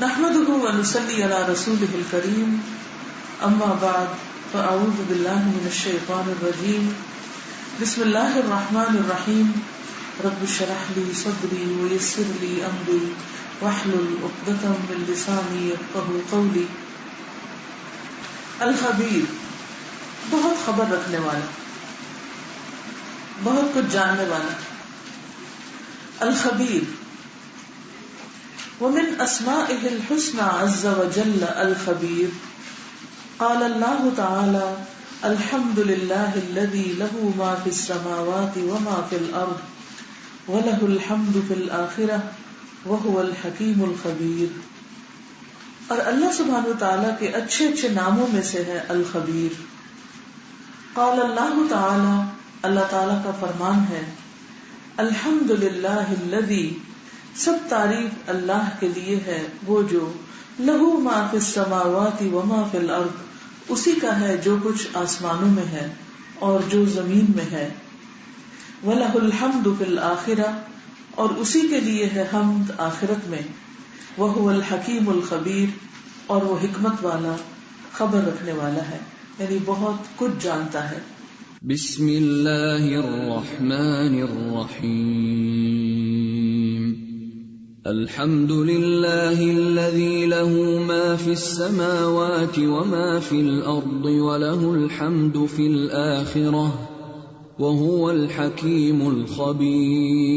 نحمده ونصلي على رسوله الكريم اما بعد فاعوذ بالله من الشيطان الرجيم بسم الله الرحمن الرحيم رب اشرح لي صدري ويسر لي امري واحلل عقدة من لساني يفقهوا قولي. الخبیر، بہت خبر رکھنے والا، بہت کچھ جاننے والا. الخبیر ومن اسمائه الحسنى عز وجل الخبیر. قال الله تعالى الحمد لله الذي له ما في السماوات وما في الأرض وله الحمد في الآخرة وهو الحكيم الخبير. اور اللہ سبحانہ وتعالیٰ کے اچھے اچھے ناموں میں سے ہے الخبیر. قال اللہ تعالی، اللہ تعالیٰ کا فرمان ہے، الحمد للہ الذی، سب تعریف اللہ کے لیے ہے وہ جو لہو ما فی السماوات وما فی الارض، اسی کا ہے جو کچھ آسمانوں میں ہے اور جو زمین میں ہے. وَلَهُ الْحَمْدُ فِي الْآخِرَةِ، اور اسی کے لیے ہے حمد آخرت میں. وَهُوَ الْحَكِيمُ الْخَبِيرُ، اور وہ حکمت والا، خبر رکھنے والا ہے، یعنی بہت کچھ جانتا ہے. بسم اللہ الرحمن الرحیم. الحمد للہ الذی له ما فی السماوات وما فی الارض وله الحمد فی الآخرة وهو الحکیم الخبیر.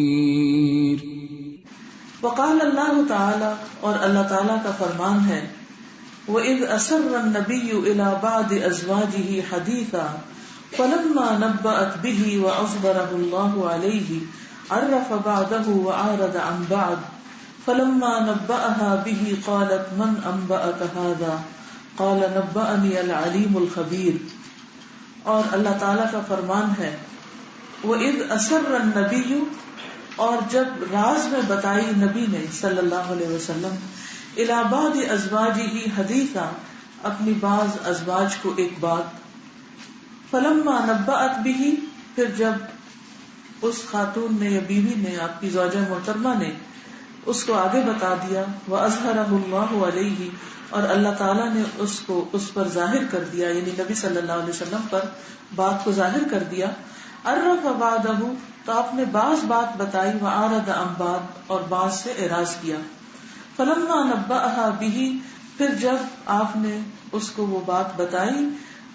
وقال اللہ تعالی، اور اللہ تعالی کا فرمان ہے، وَإِذْ أَسَرَّ النَّبِيُّ إِلَى بَعْضِ أَزْوَاجِهِ حَدِيثًا فَلَمَّا نَبَّأَتْ بِهِ وَأَصْبَرَهُ اللَّهُ عَلَيْهِ عَرَّفَ بَعْدَهُ وَأَعْرَضَ عَنْ بَعْضٍ فَلَمَّا نَبَّأَهَا بِهِ قَالَتْ مَنْ أَنْبَأَكَ هَذَا قَالَ نَبَّأَنِيَ الْعَلِيمُ الْخَبِيرُ. اور اللہ تعالیٰ کا فرمان ہے، وَإِذْ أَسَرَّ النَّبِيُّ، اور جب راز میں بتائی نبی نے صلی اللہ علیہ وسلم، الی بعض ازواجہ حدیثا، اپنی بعض ازواج کو ایک بات، فلما نبأت بہ، پھر جب اس خاتون نے یا بیوی نے، آپ کی زوجہ محترمہ نے اس کو آگے بتا دیا، وأظہرہ اللہ علیہ، اور اللہ تعالیٰ نے اس کو اس پر ظاہر کر دیا، یعنی نبی صلی اللہ علیہ وسلم پر بات کو ظاہر کر دیا. عرف بعدہ، تو آپ نے بعض بات بتائی، وأعرض عن بعض، اور بعض سے اعراض کیا. فلما نبأہا بہ، پھر جب آپ نے اس کو وہ بات بتائی،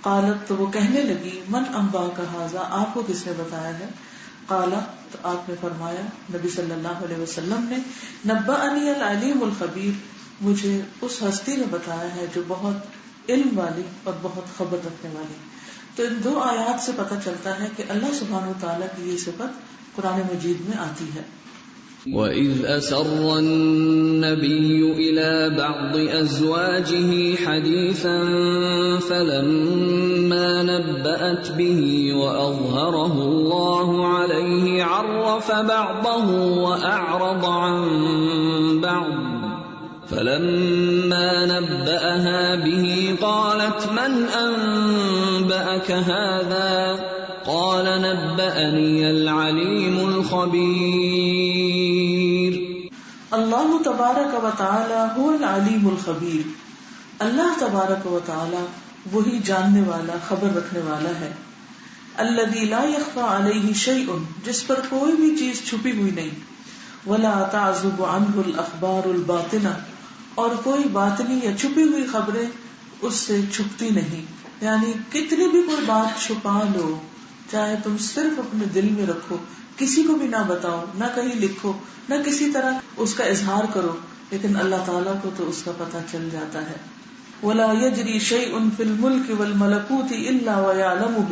قالت، تو وہ کہنے لگی، من انباک ھذا، آپ کو کس نے بتایا ہے؟ قال، تو آپ نے فرمایا، نبی صلی اللہ علیہ وسلم نے، نبأنی العلیم الخبیر، مجھے اس ہستی نے بتایا ہے جو بہت علم والی اور بہت خبر رکھنے والی. تو ان دو آیات سے پتہ چلتا ہے کہ اللہ سبحانہ وتعالیٰ کی یہ صفت قرآن مجید میں آتی ہے. وَإِذْ أَسَرَّ النَّبِيُّ إِلَى بَعْضِ أَزْوَاجِهِ حَدِيثًا فَلَمَّا نَبَّأَتْ بِهِ وَأَظْهَرَهُ اللَّهُ عَلَيْهِ عَرَّفَ بَعْضَهُ وَأَعْرَضَ عَنْ بَعْضٍ فَلَمَّا نَبَّأَهَا بِهِ قَالَتْ مَنْ أَنْبَأَكَ هَذَا قال نبأني العليم الخبير. اللہ تبارک و تعالی هو العلیم الخبیر، اللہ تبارک و تعالی وہی جاننے والا، خبر رکھنے والا ہے. الذی لا یخفی علیہ شیء، جس پر کوئی بھی چیز چھپی ہوئی نہیں. ولا تعزب عنہ الاخبار الباطنہ، اور کوئی باطنی یا چھپی ہوئی خبریں اس سے چھپتی نہیں. یعنی کتنی بھی کوئی بات چھپا لو، چاہے تم صرف اپنے دل میں رکھو، کسی کو بھی نہ بتاؤ، نہ کہیں لکھو، نہ کسی طرح اس کا اظہار کرو، لیکن اللہ تعالیٰ کو تو اس کا پتہ چل جاتا ہے. وَلَا يَجْرِي شَيْءٌ فِي الْمُلْكِ وَالْمَلَكُوتِ إِلَّا وَيَعْلَمُهُ،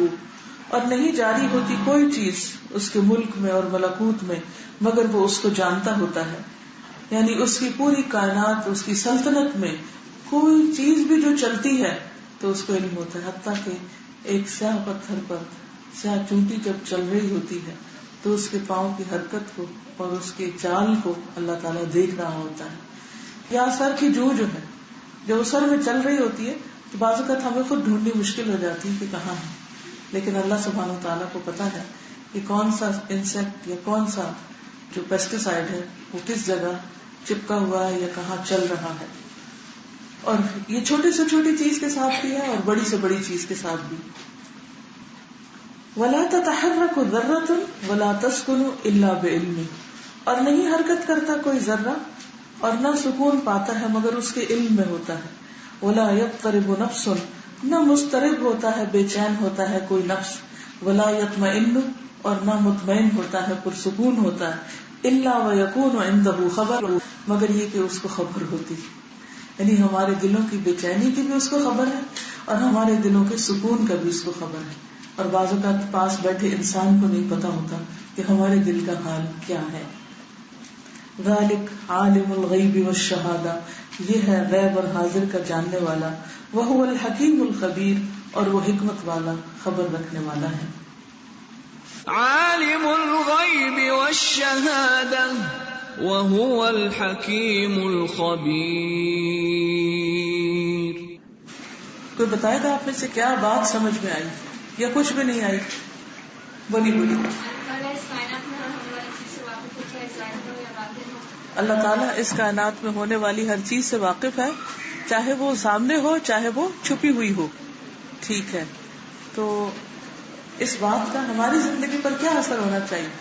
اور نہیں جاری ہوتی کوئی چیز اس کے ملک میں اور ملکوت میں مگر وہ اس کو جانتا ہوتا ہے. یعنی اس کی پوری کائنات، اس کی سلطنت میں کوئی چیز بھی جو چلتی ہے تو اس کو علم ہوتا ہے. حتیٰ کہ ایک سیاہ پتھر پر سیاہ چونٹی جب چل رہی ہوتی ہے تو اس کے پاؤں کی حرکت کو اور اس کے چال کو اللہ تعالیٰ دیکھ رہا ہوتا ہے. یا سر کی جو ہے جب سر میں چل رہی ہوتی ہے تو بعض اوقات ہمیں خود ڈھونڈنی مشکل ہو جاتی ہے کہ کہاں ہے، لیکن اللہ سبحانہ وتعالیٰ کو پتا ہے کہ کون سا انسیکٹ یا کون سا جو پیسٹیسائڈ ہے وہ کس جگہ چپکا ہوا ہے یا کہاں چل رہا ہے. اور یہ چھوٹی سے چھوٹی چیز کے ساتھ بھی ہے اور بڑی سے بڑی چیز کے ساتھ بھی. وَلَا تَتَحَرَّكُ ذَرَّةٌ وَلَا تَسْكُنُ إِلَّا بِعِلْمٍ، اور نہیں حرکت کرتا کوئی ذرہ اور نہ سکون پاتا ہے مگر اس کے علم میں ہوتا ہے. وَلَا يَضْطَرِبُ نَفْسٌ، نہ مضطرب ہوتا ہے، بے چین ہوتا ہے کوئی نفس. وَلَا يَطْمَئِنُّ، اور نہ مطمئن ہوتا ہے، پرسکون ہوتا ہے. إِلَّا وَيَكُونُ عِندَهُ خَبَرٌ، مگر یہ کہ اس کو خبر ہوتی. یعنی ہمارے دلوں کی بے چینی کی بھی اس کو خبر ہے اور ہمارے دلوں کے سکون کا بھی اس کو خبر ہے. اور بعض اوقات پاس بیٹھے انسان کو نہیں پتا ہوتا کہ ہمارے دل کا حال کیا ہے. ذالک عالم الغیب والشہادہ، یہ ہے غیب اور حاضر کا جاننے والا. وہو الحکیم الخبیر، اور وہ حکمت والا، خبر رکھنے والا ہے. عالم الغیب والشہادہ وہو الحکیم الخبیر. کوئی بتائے گا آپ میں سے کیا بات سمجھ میں آئی یا کچھ بھی نہیں آئی؟ بولی. اللہ تعالیٰ اس کائنات میں ہونے والی ہر چیز سے واقف ہے، چاہے وہ سامنے ہو چاہے وہ چھپی ہوئی ہو. ٹھیک ہے، تو اس بات کا ہماری زندگی پر کیا اثر ہونا چاہیے؟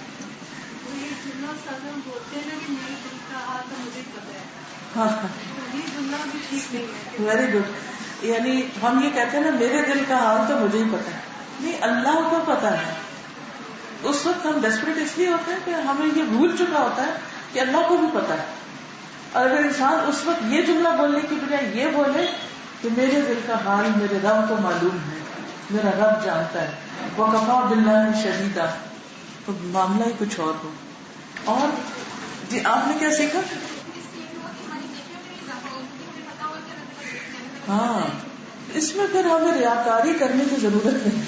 ہاں، ویری گڈ. یعنی ہم یہ کہتے ہیں نا میرے دل کا حال تو مجھے ہی پتا ہے. نہیں، اللہ کو پتا ہے. اس وقت ہم ڈیسپریٹ اس لیے ہوتے ہیں کہ ہمیں یہ بھول چکا ہوتا ہے کہ اللہ کو بھی پتا ہے. اور اگر انسان اس وقت یہ جملہ بولنے کی بجائے یہ بولے کہ میرے دل کا حال میرے رب کو معلوم ہے، میرا رب جانتا ہے، وَكَفَىٰ بِاللَّهِ شَهِيدًا، تو معاملہ ہی کچھ اور ہو. اور جی آپ نے کیا سیکھا؟ ہاں، اس میں پھر ہمیں ریاکاری کرنے کی ضرورت نہیں.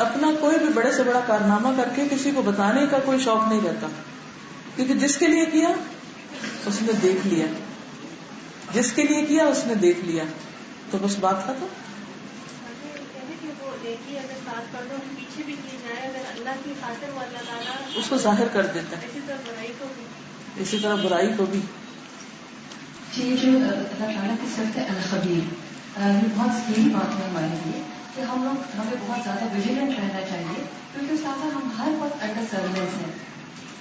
اپنا کوئی بھی بڑے سے بڑا کارنامہ کر کے کسی کو بتانے کا کوئی شوق نہیں رہتا، کیونکہ جس کے لیے کیا اس نے دیکھ لیا، جس کے لیے کیا اس نے دیکھ لیا، تو بس بات ختم. اس کو ظاہر کر دیتا ہے، اسی طرح برائی کو بھی. یہ جو اللہ تعالیٰ کی صفت ہے الخبیر، یہ بہت صحیح بات ہے ہمارے لیے کہ ہمیں بہت زیادہ ویجیلنٹ رہنا چاہیے، کیونکہ اس طرح ہم ہر وقت انڈر سرویلنس ہیں.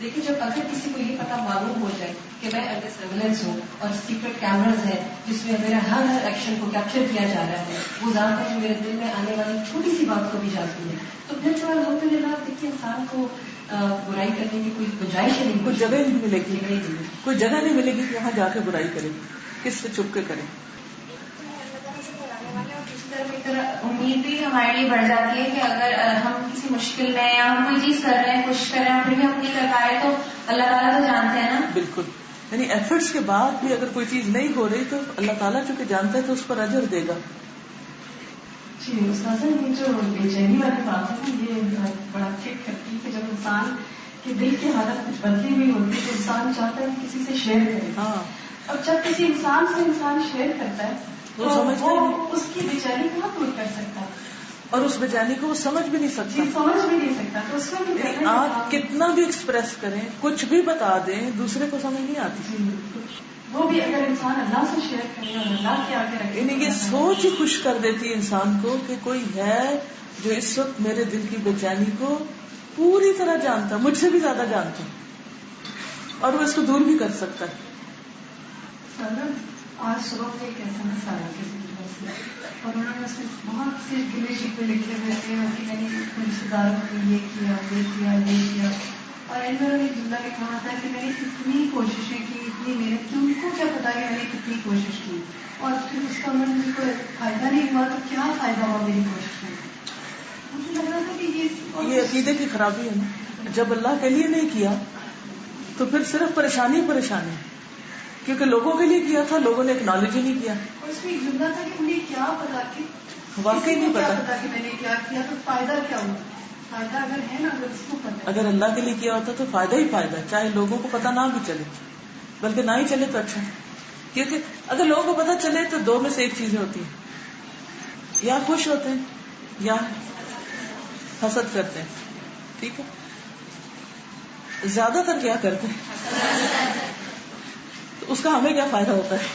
لیکن جب اگر کسی کو یہ پتا معلوم ہو جائے کہ میں انڈر سرویلنس ہوں اور سیکرٹ کیمراز ہیں جس میں میرا ہر ایکشن کو کیپچر کیا جا رہا ہے، وہ جانتا ہے میرے دل میں آنے والی چھوٹی سی بات کو بھی جانتی ہے، تو پھر تو الحمدللہ دیکھیے انسان کو برائی کرنے کی کوئی گنجائش ہی نہیں، کوئی جگہ نہیں ملے گی، کوئی جگہ نہیں ملے گی کہ وہاں جا کے برائی کرے. کس سے چھپ کے کرے. امید بھی ہمارے لیے بڑھ جاتی ہے کہ اگر ہم کسی مشکل میں یا ہم کوئی چیز کر رہے ہیں، کوشش کر رہے ہیں، پھر بھی ہم نہیں کر پائے تو اللہ تعالیٰ تو جانتے ہیں نا. بالکل، یعنی ایفرٹس کے بعد بھی اگر کوئی چیز نہیں ہو رہی تو اللہ تعالیٰ چونکہ جانتا ہے تو اس پر اجر دے گا. جی استاذ، یہ جو بے چینی والی بات ہے یہ بڑا چیک کرتی ہے کہ جب انسان کے دل کی حالت کچھ بدلی ہوئی ہوتی ہے تو انسان چاہتا ہے کسی سے شیئر کرے. ہاں، اب جب کسی انسان سے انسان شیئر کرتا ہے تو وہ اس کی بے چینی کہاں دور کر سکتا ہے، اور اس بے چینی کو وہ سمجھ بھی نہیں سکتا. سمجھ بھی نہیں سکتا. تو اس میں آپ کتنا بھی ایکسپریس کریں، کچھ بھی بتا دیں، دوسرے کو سمجھ نہیں آتی. وہ بھی اگر انسان اللہ سے شیئر کرے اور اللہ کے آگے رکھے، یعنی یہ سوچ ہی خوش کر دیتی ہے انسان کو کہ کوئی ہے جو اس وقت میرے دل کی بے چینی کو پوری طرح جانتا، مجھ سے بھی زیادہ جانتا، اور وہ اس کو دور بھی کر سکتا ہے. آج صبح سے ایک ایسا مسئلہ آیا کسی کے پاس سے، اور انہوں نے اس میں بہت سے گلے شکوے لکھے ہوئے تھے کہ میں نے رشتے داروں نے یہ کیا یہ کیا یہ کیا، اور ان میں ایک جملہ لکھا ہوتا ہے کہ میں نے اتنی کوششیں کی، اتنی محنت کی، ان کو کیا پتا کہ میں نے کتنی کوشش کی، اور پھر اس کا مجھے کوئی فائدہ نہیں ہوا، تو کیا فائدہ ہوا میری کوشش میں. مجھے لگ رہا تھا کہ یہ عقیدے کی خرابی ہے نا. جب اللہ کے لیے نہیں کیا تو پھر صرف پریشانی پریشانی، کیونکہ لوگوں کے لیے کیا تھا، لوگوں نے اکنالج ہی نہیں کیا. اور اس میں ایک جملہ تھا کہ مجھے کیا پتا کہ واقعی نہیں پتا کہ میں نے کیا کیا، تو فائدہ کیا ہوا. فائدہ اگر ہے نا، اگر اس کو پتا، اگر اللہ کے لیے کیا ہوتا تو فائدہ ہی فائدہ، چاہے لوگوں کو پتا نہ بھی چلے، بلکہ نہ ہی چلے تو اچھا. کیونکہ اگر لوگوں کو پتا چلے تو دو میں سے ایک چیزیں ہوتی ہیں، یا خوش ہوتے ہیں یا حسد کرتے ہیں. ٹھیک ہے، زیادہ تر کیا کرتے ہیں، تو اس کا ہمیں کیا فائدہ ہوتا ہے.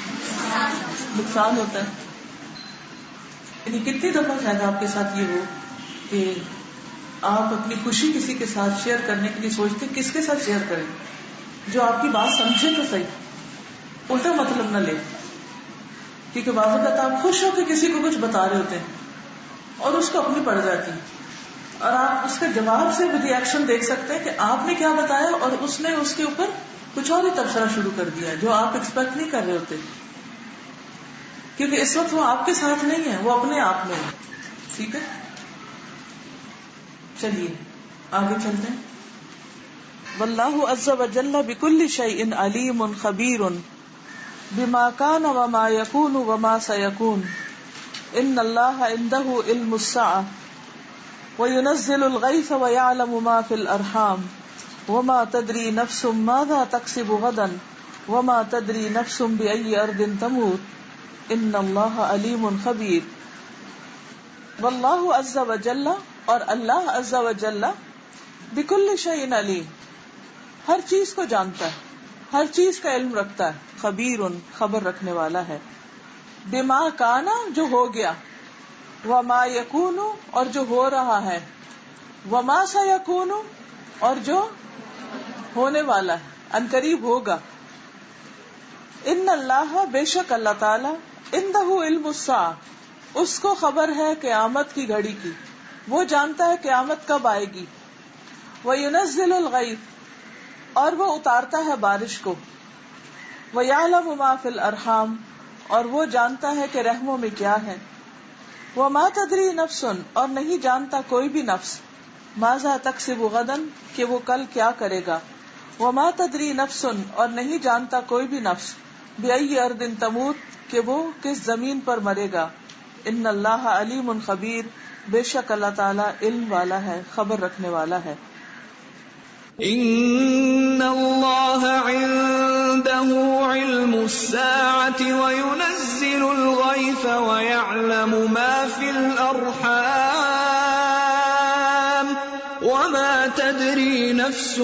نقصان ہوتا ہے. یعنی کتنی دفعہ شاید آپ کے ساتھ یہ ہو کہ آپ اپنی خوشی کسی کے ساتھ شیئر کرنے کے لیے سوچتے کس کے ساتھ شیئر کریں جو آپ کی بات سمجھے تو صحیح, الٹا مطلب نہ لے. کیونکہ بعض اوقات آپ خوش ہو کے کسی کو کچھ بتا رہے ہوتے ہیں اور اس کو اپنی پڑ جاتی ہے, اور آپ اس کے جواب سے بھی ایکشن دیکھ سکتے ہیں کہ آپ نے کیا بتایا اور اس نے اس کے اوپر کچھ اور ہی تبصرہ شروع کر دیا جو آپ ایکسپیکٹ نہیں کر رہے ہوتے, کیونکہ اس وقت وہ آپ کے ساتھ نہیں ہے, وہ اپنے آپ میں ہے. ٹھیک ہے, چلیے آگے چلتے ہیں. واللہ عز وجل بكل شيء علیم خبیر بما كان وما يكون وما سيكون ان اللہ عنده علم الساعة وينزل الغيث ويعلم ما في الارحام وما تدري نفس ماذا تكسب غدا وما تدري نفس بأي ارض تموت ان اللہ علیم خبیر. واللہ عز وجل, اور اللہ عز وجل, بكل شيء علیم, ہر چیز کو جانتا ہے, ہر چیز کا علم رکھتا ہے. خبیر, خبر رکھنے والا ہے. بما کانا, جو ہو گیا. وما یکون, اور جو ہو رہا ہے. وما سیکون, اور جو ہونے والا ہے, عنقریب ہوگا. ان اللہ, بے شک اللہ تعالی, عندہ علم الساعہ, اس کو خبر ہے قیامت کی گھڑی کی, وہ جانتا ہے قیامت کب آئے گی. وَيُنَزِّلُ الْغَيْثَ, اور وہ اتارتا ہے بارش کو. وَيَعْلَمُ مَا فِي الْأَرْحَامِ, اور وہ جانتا ہے کہ رحموں میں کیا ہے. وَمَا تَدْرِي نَفْسٌ, اور نہیں جانتا کوئی بھی نفس. مَاذَا تَكْسِبُ غَدًا, کہ وہ کل کیا کرے گا. وَمَا تَدْرِي نَفْسٌ, اور نہیں جانتا کوئی بھی نفس. بِأَيِّ أَرْضٍ تَمُوتُ, کہ وہ کس زمین پر مرے گا. ان اللہ علیم خبیر, بے شک اللہ تعالیٰ علم والا ہے, خبر رکھنے والا ہے. ان اللہ عنده علم الساعة وينزل الغيث ويعلم ما في الارحام وما تدري نفس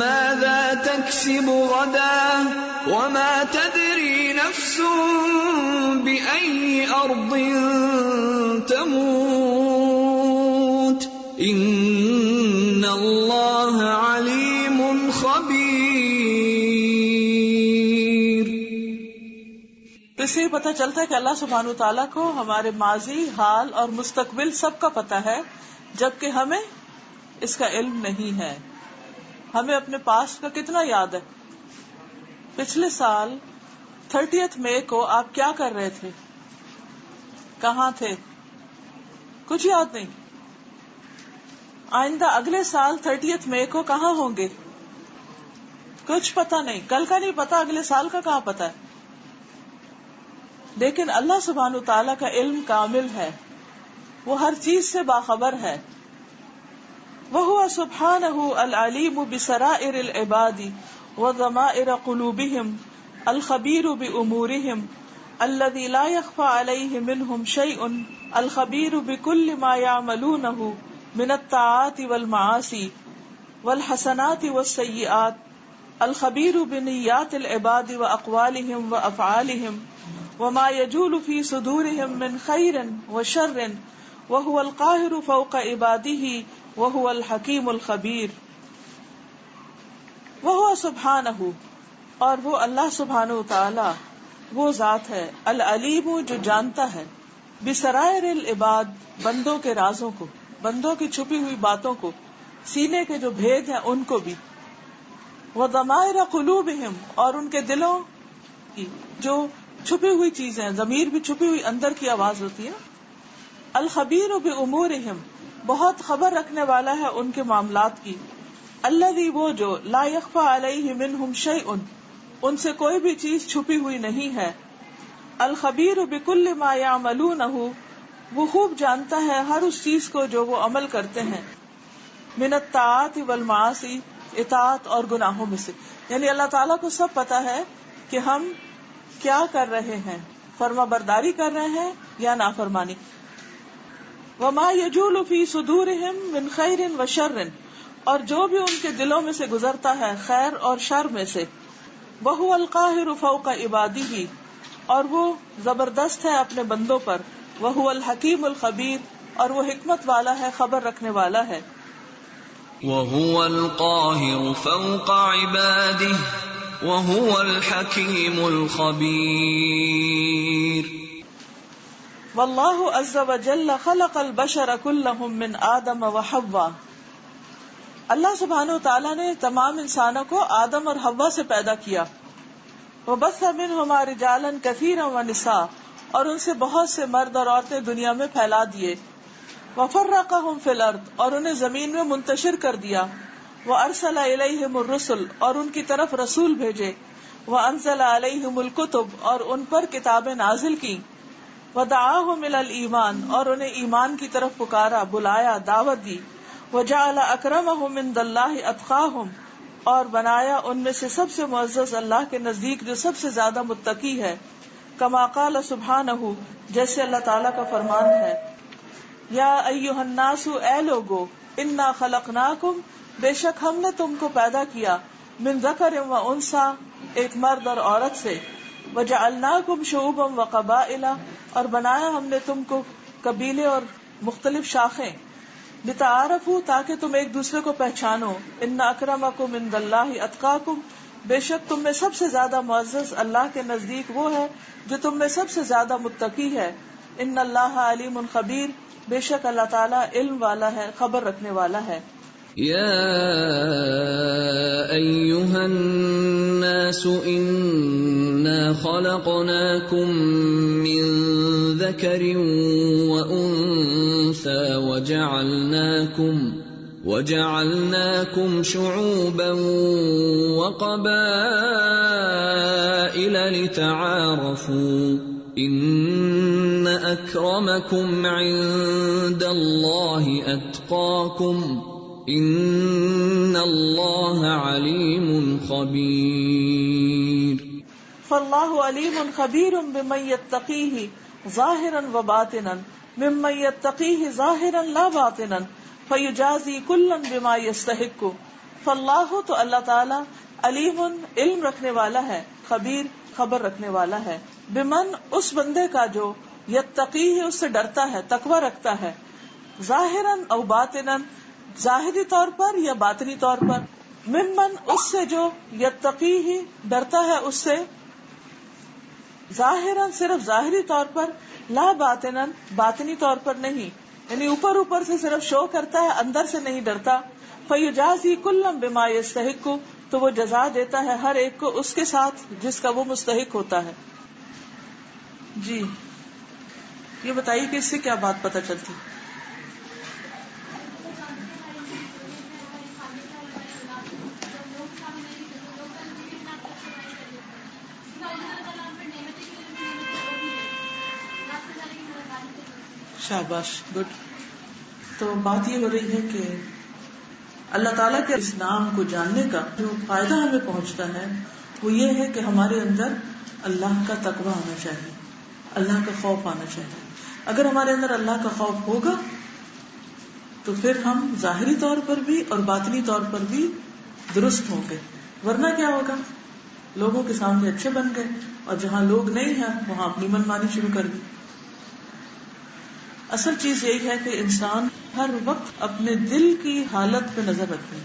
ماذا تكسب غدا وما تدري نفس بأي أرض تموت ان اللہ علیم خبیر. تو اس سے پتہ چلتا ہے کہ اللہ سبحانہ وتعالیٰ کو ہمارے ماضی, حال اور مستقبل سب کا پتہ ہے, جبکہ ہمیں اس کا علم نہیں ہے. ہمیں اپنے پاسٹ کا کتنا یاد ہے. پچھلے سال 30 مئی کو آپ کیا کر رہے تھے, کہاں تھے, کچھ یاد نہیں. آئندہ اگلے سال 30 مئی کو کہاں ہوں گے, کچھ پتہ نہیں. کل کا نہیں پتا, اگلے سال کا کہاں پتا ہے. لیکن اللہ سبحانہ تعالیٰ کا علم کامل ہے, وہ ہر چیز سے باخبر ہے. وَهُوَ سُبْحَانَهُ الْعَلِيمُ بِسَرَائِرِ الْعِبَادِ وَضَمَائِرِ قُلُوبِهِمْ الْخَبِيرُ بِأُمُورِهِمْ الَّذِي لَا يَخْفَى عَلَيْهِ مِنْهُمْ شَيْءٌ الْخَبِيرُ بِكُلِّ مَا يَعْمَلُونَهُ من الطاعات والمعاصی والحسنات والسیئات الخبیر بنیات العباد واقوالهم وافعالهم وما يجول في صدورهم من خیر وشر وهو القاہر فوق عباده وهو الحکیم الخبیر. وهو سبحانہ, اور وہ اللہ سبحانہ وتعالی وہ ذات ہے, العلیم, جو جانتا ہے, بسرائر العباد, بندوں کے رازوں کو, بندوں کی چھپی ہوئی باتوں کو, سینے کے جو بھید ہیں ان کو بھی. وضمائر قلوبہم, اور ان کے دلوں کی جو چھپی ہوئی چیزیں, ضمیر بھی چھپی ہوئی اندر کی آواز ہوتی ہے. الخبیر بامورہم, بہت خبر رکھنے والا ہے ان کے معاملات کی. الذی, وہ جو, لا یخفی علیہ منہم شیء, ان سے کوئی بھی چیز چھپی ہوئی نہیں ہے. الخبیر بکل ما یعملونہ, وہ خوب جانتا ہے ہر اس چیز کو جو وہ عمل کرتے ہیں. من الطاعات والمعاصی, اطاعت اور گناہوں میں سے. یعنی اللہ تعالیٰ کو سب پتا ہے کہ ہم کیا کر رہے ہیں, فرما برداری کر رہے ہیں یا نافرمانی. وما یجول فی صدورہم من خیر وشر, اور جو بھی ان کے دلوں میں سے گزرتا ہے خیر اور شر میں سے. وہو القاہر فوق عبادہ, اور وہ زبردست ہے اپنے بندوں پر. وَهُوَ الْحَكِيمُ الْخَبِيرُ اور وہ حکمت والا ہے، خبر رکھنے والا ہے. وَهُوَ الْقَاهِرُ فَوْقَ عِبَادِهِ وَهُوَ الْحَكِيمُ الْخَبِيرُ. وَاللَّهُ عَزَّ وَجَلَّ خَلَقَ الْبَشَرَ كُلَّهُم مِّنْ آدَمَ وَحَوَّىٰ. اللہ سبحانہ وتعالیٰ نے تمام انسانوں کو آدم اور حوا سے پیدا کیا. وَبَثَّ مِنْهُمَا رِجَالًا كَثِيرًا وَنِسَاءً اور ان سے بہت سے مرد اور عورتیں دنیا میں پھیلا دیے. وَفَرَّقَهُمْ فِي الْأَرْضِ اور انہیں زمین میں منتشر کر دیا. وَأَرْسَلَ إِلَيْهِمُ الرُّسُلَ اور ان کی طرف رسول بھیجے. وَأَنزَلَ عَلَيْهِمُ الْكُتُبَ اور ان پر کتابیں نازل کی. وَدَعَاهُمْ إِلَى الْإِيمَانِ اور انہیں ایمان کی طرف پکارا، بلایا، دعوت دی. وَجَعَلَ أَكْرَمَهُم عِندَ اللَّهِ أَتْقَاهُمْ اور بنایا ان میں سے سب سے معزز اللہ کے نزدیک جو سب سے زیادہ متقی ہے. کما قال سبحانہ جیسے اللہ تعالیٰ کا فرمان ہے، یا ایھا الناس اے لوگو، انا خلقناکم بے شک ہم نے تم کو پیدا کیا، من ذکر و انثی ایک مرد اور عورت سے، وجعلناکم شعوبا وقبائل اور بنایا ہم نے تم کو قبیلے اور مختلف شاخیں، لتعارفوا تاکہ تم ایک دوسرے کو پہچانو. ان اکرمکم عند اللہ اتقاکم بے شک تم میں سب سے زیادہ معزز اللہ کے نزدیک وہ ہے جو تم میں سب سے زیادہ متقی ہے. ان اللہ علیم خبیر بے شک اللہ تعالیٰ علم والا ہے، خبر رکھنے والا ہے. یا ایھا الناس انا خلقناکم من ذکر وانثی وجعلناکم شعوبا وقبائل لتعارفوا ان اکرمکم عند اللہ اتقاکم ان اللہ علیم خبیر. فاللہ علیم خبیر بمن یتقیہ ظاہرا وباطنا ممن یتقیہ ظاہرا لا باطنا فیجازی کلا بما یستحق. فاللہ تو اللہ تعالی علیم علم رکھنے والا ہے، خبیر خبر رکھنے والا ہے، بمن اس بندے کا جو یتقی ہے اس سے ڈرتا ہے، تقوی رکھتا ہے، ظاہرا او باطنا ظاہری طور پر یا باطنی طور پر، ممن اس سے جو یتقی ہی ڈرتا ہے اس سے، ظاہرا صرف ظاہری طور پر، لا باطنا باطنی طور پر نہیں، یعنی اوپر اوپر سے صرف شو کرتا ہے، اندر سے نہیں ڈرتا. فیجازی کلا بما یستحق تو وہ جزا دیتا ہے ہر ایک کو اس کے ساتھ جس کا وہ مستحق ہوتا ہے. جی یہ بتائیے کہ اس سے کیا بات پتہ چلتی؟ شاباش، گڈ. تو بات یہ ہو رہی ہے کہ اللہ تعالیٰ کے اس نام کو جاننے کا جو فائدہ ہمیں پہنچتا ہے وہ یہ ہے کہ ہمارے اندر اللہ کا تقوی آنا چاہیے، اللہ کا خوف آنا چاہیے. اگر ہمارے اندر اللہ کا خوف ہوگا تو پھر ہم ظاہری طور پر بھی اور باطنی طور پر بھی درست ہوں گے. ورنہ کیا ہوگا؟ لوگوں کے سامنے اچھے بن گئے اور جہاں لوگ نہیں ہیں وہاں اپنی من مانی شروع کر دی. اصل چیز یہی ہے کہ انسان ہر وقت اپنے دل کی حالت پہ نظر رکھے.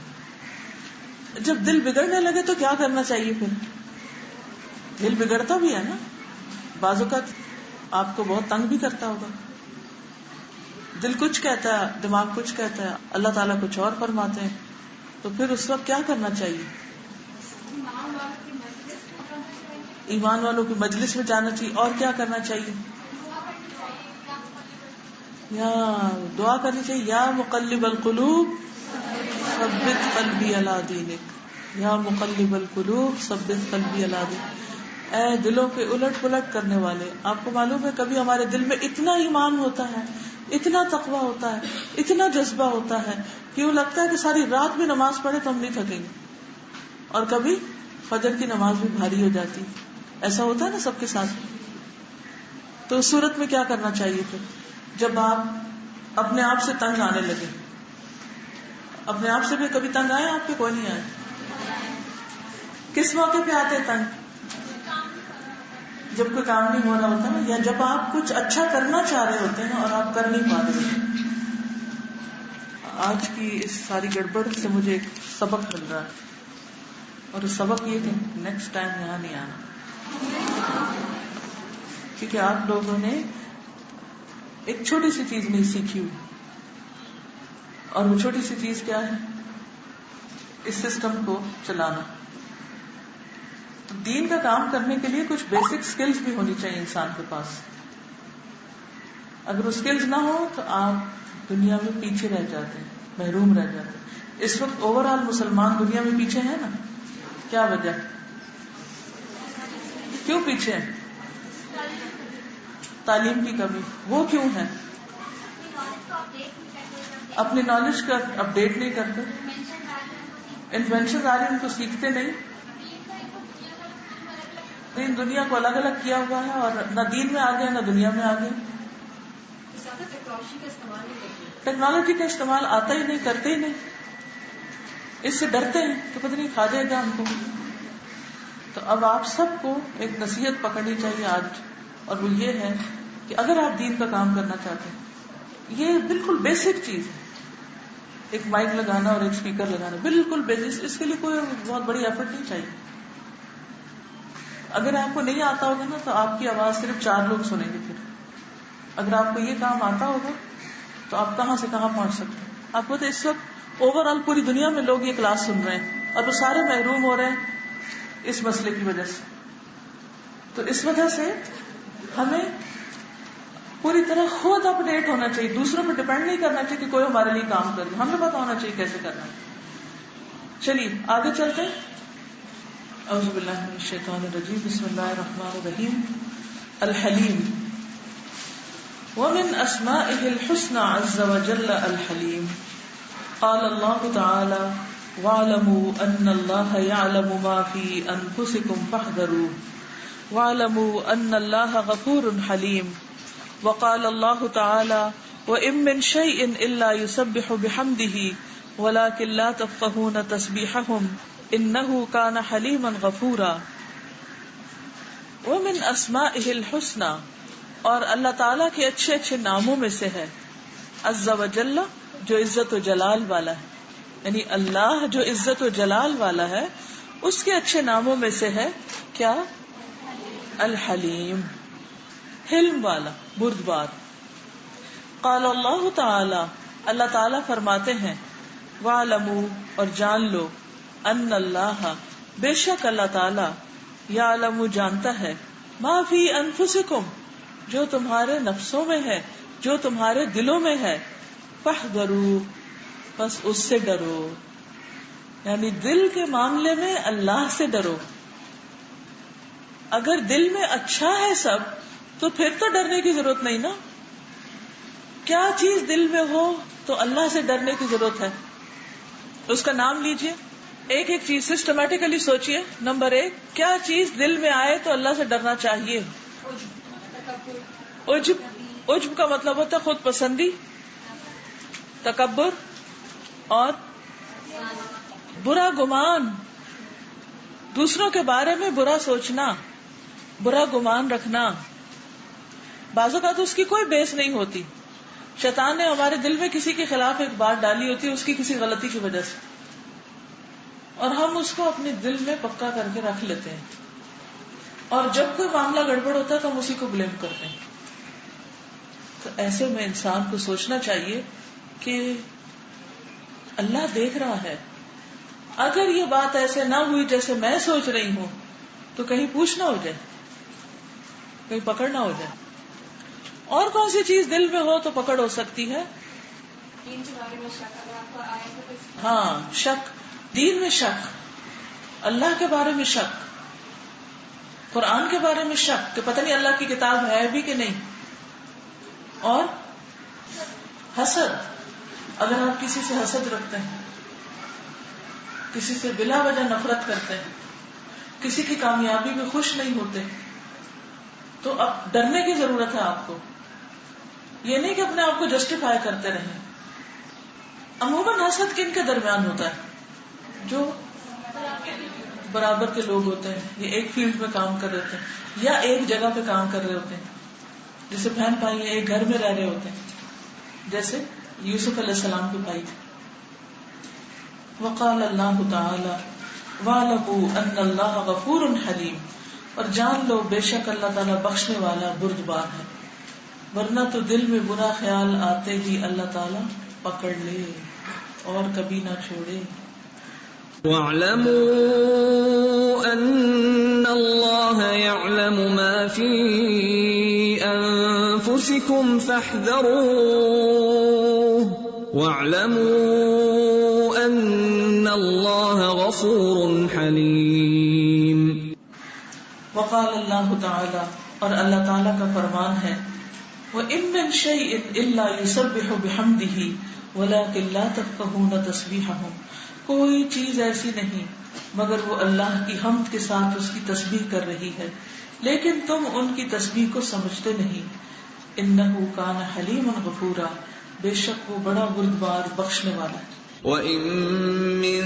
جب دل بگڑنے لگے تو کیا کرنا چاہیے؟ پھر دل بگڑتا بھی ہے نا، بعض اوقات آپ کو بہت تنگ بھی کرتا ہوگا. دل کچھ کہتا ہے، دماغ کچھ کہتا ہے، اللہ تعالیٰ کچھ اور فرماتے ہیں. تو پھر اس وقت کیا کرنا چاہیے؟ ایمان والوں کی مجلس میں جانا چاہیے. اور کیا کرنا چاہیے؟ یا دعا کرنی چاہیے، یا مقلب القلوب ثبت قلبی علی دینک، یا مقلب القلوب ثبت قلبی علی دینک. اے دلوں کے الٹ پلٹ کرنے والے، آپ کو معلوم ہے کبھی ہمارے دل میں اتنا ایمان ہوتا ہے، اتنا تقویٰ ہوتا ہے، اتنا جذبہ ہوتا ہے کہ وہ لگتا ہے کہ ساری رات بھی نماز پڑھے تو ہم نہیں تھکیں گے. اور کبھی فجر کی نماز بھی بھاری ہو جاتی. ایسا ہوتا ہے نا سب کے ساتھ. تو اس صورت میں کیا کرنا چاہیے؟ پھر جب آپ اپنے آپ سے تنگ آنے لگے، اپنے آپ سے بھی کبھی تنگ آئے؟ آپ کے کوئی نہیں آئے؟ کس موقع پہ آتے تنگ؟ جب کوئی کام نہیں ہو رہا ہوتا نا، یا جب آپ کچھ اچھا کرنا چاہ رہے ہوتے ہیں اور آپ کر نہیں پاتے. آج کی اس ساری گڑبڑ سے مجھے ایک سبق مل رہا ہے، اور سبق یہ کہ نیکسٹ ٹائم یہاں نہیں آنا، کیونکہ آپ لوگوں نے ایک چھوٹی سی چیز نہیں سیکھی ہوئی. اور وہ چھوٹی سی چیز کیا ہے؟ اس سسٹم کو چلانا. دین کا کام کرنے کے لیے کچھ بیسک سکلز بھی ہونی چاہیے انسان کے پاس. اگر وہ سکلز نہ ہو تو آپ دنیا میں پیچھے رہ جاتے ہیں، محروم رہ جاتے ہیں. اس وقت اوور آل مسلمان دنیا میں پیچھے ہیں نا. کیا وجہ؟ کیوں پیچھے ہیں؟ تعلیم کی کمی. وہ کیوں ہے؟ اپنی نالج کا اپڈیٹ نہیں کرتے. انوینشن آ رہے ہیں ان کو سیکھتے نہیں. دین دنیا کو الگ الگ کیا ہوا ہے، اور نہ دین میں آگے نہ دنیا میں آگے. ٹیکنالوجی کا استعمال آتا ہی نہیں، کرتے ہی نہیں. اس سے ڈرتے ہیں کہ پتہ نہیں کھا جائے گا ہم کو. تو اب آپ سب کو ایک نصیحت پکڑنی چاہیے آج، اور وہ یہ ہے کہ اگر آپ دین کا کام کرنا چاہتے ہیں، یہ بالکل بیسک چیز ہے. ایک مائک لگانا اور ایک اسپیکر لگانا بالکل بیسک. اس کے لیے کوئی بہت بڑی ایفرٹ نہیں چاہیے. اگر آپ کو نہیں آتا ہوگا نا تو آپ کی آواز صرف 4 لوگ سنیں گے. پھر اگر آپ کو یہ کام آتا ہوگا تو آپ کہاں سے کہاں پہنچ سکتے ہیں. آپ کو تو اس وقت اوور آل پوری دنیا میں لوگ یہ کلاس سن رہے ہیں، اور وہ سارے محروم ہو رہے ہیں اس مسئلے کی وجہ سے. تو اس وجہ سے ہمیں پوری طرح خود اپڈیٹ ہونا چاہیے. دوسروں پر ڈیپینڈ نہیں کرنا چاہیے کہ کوئی ہمارے لیے کام کر دے. ہمیں پتا ہونا چاہیے کیسے کرنا ہے. چلیے آگے چلتے ہیں. اعوذ باللہ من الشیطان الرجیم. بسم اللہ الرحمن الرحیم. الحلیم. ومن اسمائه الحسنى عز وجل الحلیم. قال الله تعالى واعلموا ان الله يعلم ما في انفسكم فاحذروه واعلموا ان الله غفور حليم. وقال الله تعالى وإن من شيء إلا يسبح بحمده ولكن لا تفقهون تسبيحهم إنه كان حليما غفورا. ومن اسمائه الحسنى، اور اللہ تعالیٰ کے اچھے اچھے ناموں میں سے ہے عز و جل، جو عزت و جلال والا ہے. یعنی اللہ جو عزت و جلال والا ہے اس کے اچھے ناموں میں سے ہے کیا؟ الحلیم، حلم والا، بردبار. قال اللہ تعالی، اللہ تعالیٰ فرماتے ہیں وَاعْلَمُوا، اور جان لو، ان اللہ، بے شک اللہ تعالیٰ، یعلم، جانتا ہے، ما فی انفسکم، جو تمہارے نفسوں میں ہے، جو تمہارے دلوں میں ہے. فاحذروا، بس اس سے ڈرو. یعنی دل کے معاملے میں اللہ سے ڈرو. اگر دل میں اچھا ہے سب تو پھر تو ڈرنے کی ضرورت نہیں نا. کیا چیز دل میں ہو تو اللہ سے ڈرنے کی ضرورت ہے. اس کا نام لیجئے. ایک ایک چیز سسٹمیٹیکلی سوچئے. نمبر 1، کیا چیز دل میں آئے تو اللہ سے ڈرنا چاہیے؟ عجب. عجب کا مطلب ہوتا ہے خود پسندی، تکبر، اور برا گمان. دوسروں کے بارے میں برا سوچنا، برا گمان رکھنا. بعض اوقات اس کی کوئی بیس نہیں ہوتی. شیطان نے ہمارے دل میں کسی کے خلاف ایک بات ڈالی ہوتی ہے اس کی کسی غلطی کی وجہ سے، اور ہم اس کو اپنے دل میں پکا کر کے رکھ لیتے ہیں. اور جب کوئی معاملہ گڑبڑ ہوتا ہے تو ہم اسی کو بلیم کرتے ہیں. تو ایسے میں انسان کو سوچنا چاہیے کہ اللہ دیکھ رہا ہے. اگر یہ بات ایسے نہ ہوئی جیسے میں سوچ رہی ہوں تو کہیں پوچھ نہ ہو جائے، کہیں پکڑ نہ ہو جائے. اور کون سی چیز دل میں ہو تو پکڑ ہو سکتی ہے؟ ہاں، شک. دین میں شک، اللہ کے بارے میں شک، قرآن کے بارے میں شک کہ پتہ نہیں اللہ کی کتاب ہے بھی کہ نہیں. اور حسد، اگر آپ کسی سے حسد رکھتے ہیں، کسی سے بلا وجہ نفرت کرتے ہیں، کسی کی کامیابی میں خوش نہیں ہوتے، تو اب ڈرنے کی ضرورت ہے آپ کو. یہ نہیں کہ اپنے آپ کو جسٹیفائی کرتے رہیں. عموماً حسد کن کے درمیان ہوتا ہے؟ جو برابر کے لوگ ہوتے ہیں, یہ ایک فیلڈ میں کام کر رہے ہوتے ہیں یا ایک جگہ پہ کام کر رہے ہوتے ہیں, جیسے بہن بھائی ایک گھر میں رہ رہے ہوتے ہیں, جیسے یوسف علیہ السلام کے بھائی تھے. وقال اللہ تعالی وَاعْلَمُوا أَنَّ اللَّهَ غَفُورٌ حَلِيمٌ, اور جان لو بے شک اللہ تعالیٰ بخشنے والا بردبار ہے. ورنہ تو دل میں برا خیال آتے ہی اللہ تعالیٰ پکڑ لے اور کبھی نہ چھوڑے. وَاعْلَمُوا أَنَّ اللَّهَ يَعْلَمُ مَا فِي أَنفُسِكُمْ فَاحْذَرُوهُ وَاعْلَمُوا أَنَّ اللَّهَ غَفُورٌ حَلِيمٌ. وقال اللہ تعالی, اور اللہ تعالیٰ کا فرمان ہے, وَإِن مِّن شَيْءٍ إِلَّا يُسَبِّحُ بِحَمْدِهِ وَلَٰكِن لَّا تَفْقَهُونَ تَسْبِيحَهُمْ, کوئی چیز ایسی نہیں مگر وہ اللہ کی حمد کے ساتھ اس کی تسبیح کر رہی ہے, لیکن تم ان کی تسبیح کو سمجھتے نہیں. إِنَّهُ كَانَ حَلِيمًا غَفُورًا, بے شک وہ بڑا بردبار بخشنے والا ہے. وَإِن مِّن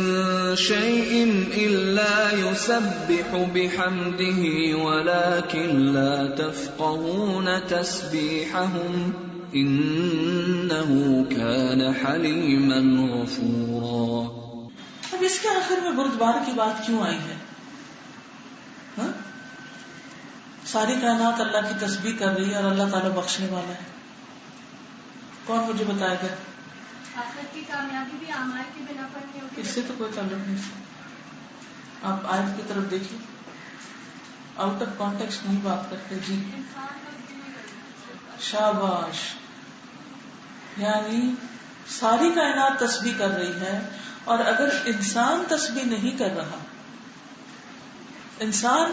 شَيْءٍ إِلَّا يُسَبِّحُ بِحَمْدِهِ وَلَٰكِن لَّا تَفْقَهُونَ تَسْبِيحَهُمْ إِنَّهُ كَانَ حَلِيمًا غَفُورًا. اب اس کے آخر میں بردبار کی بات کیوں آئی ہے؟ ساری کائنات اللہ کی تسبیح کر رہی ہے اور اللہ تعالیٰ بخشنے والا ہے. کون مجھے بتائے گا؟ آخرت کی کامیابی بھی اعمال کی بنا پر نہیں ہوتی. اس سے تو کوئی تعلق نہیں. آپ آیت کی طرف دیکھیے, آؤٹ آف کانٹیکسٹ نہیں بات کرتے. جی شاباش. یعنی ساری کائنات تسبیح کر رہی ہے, اور اگر انسان تسبیح نہیں کر رہا, انسان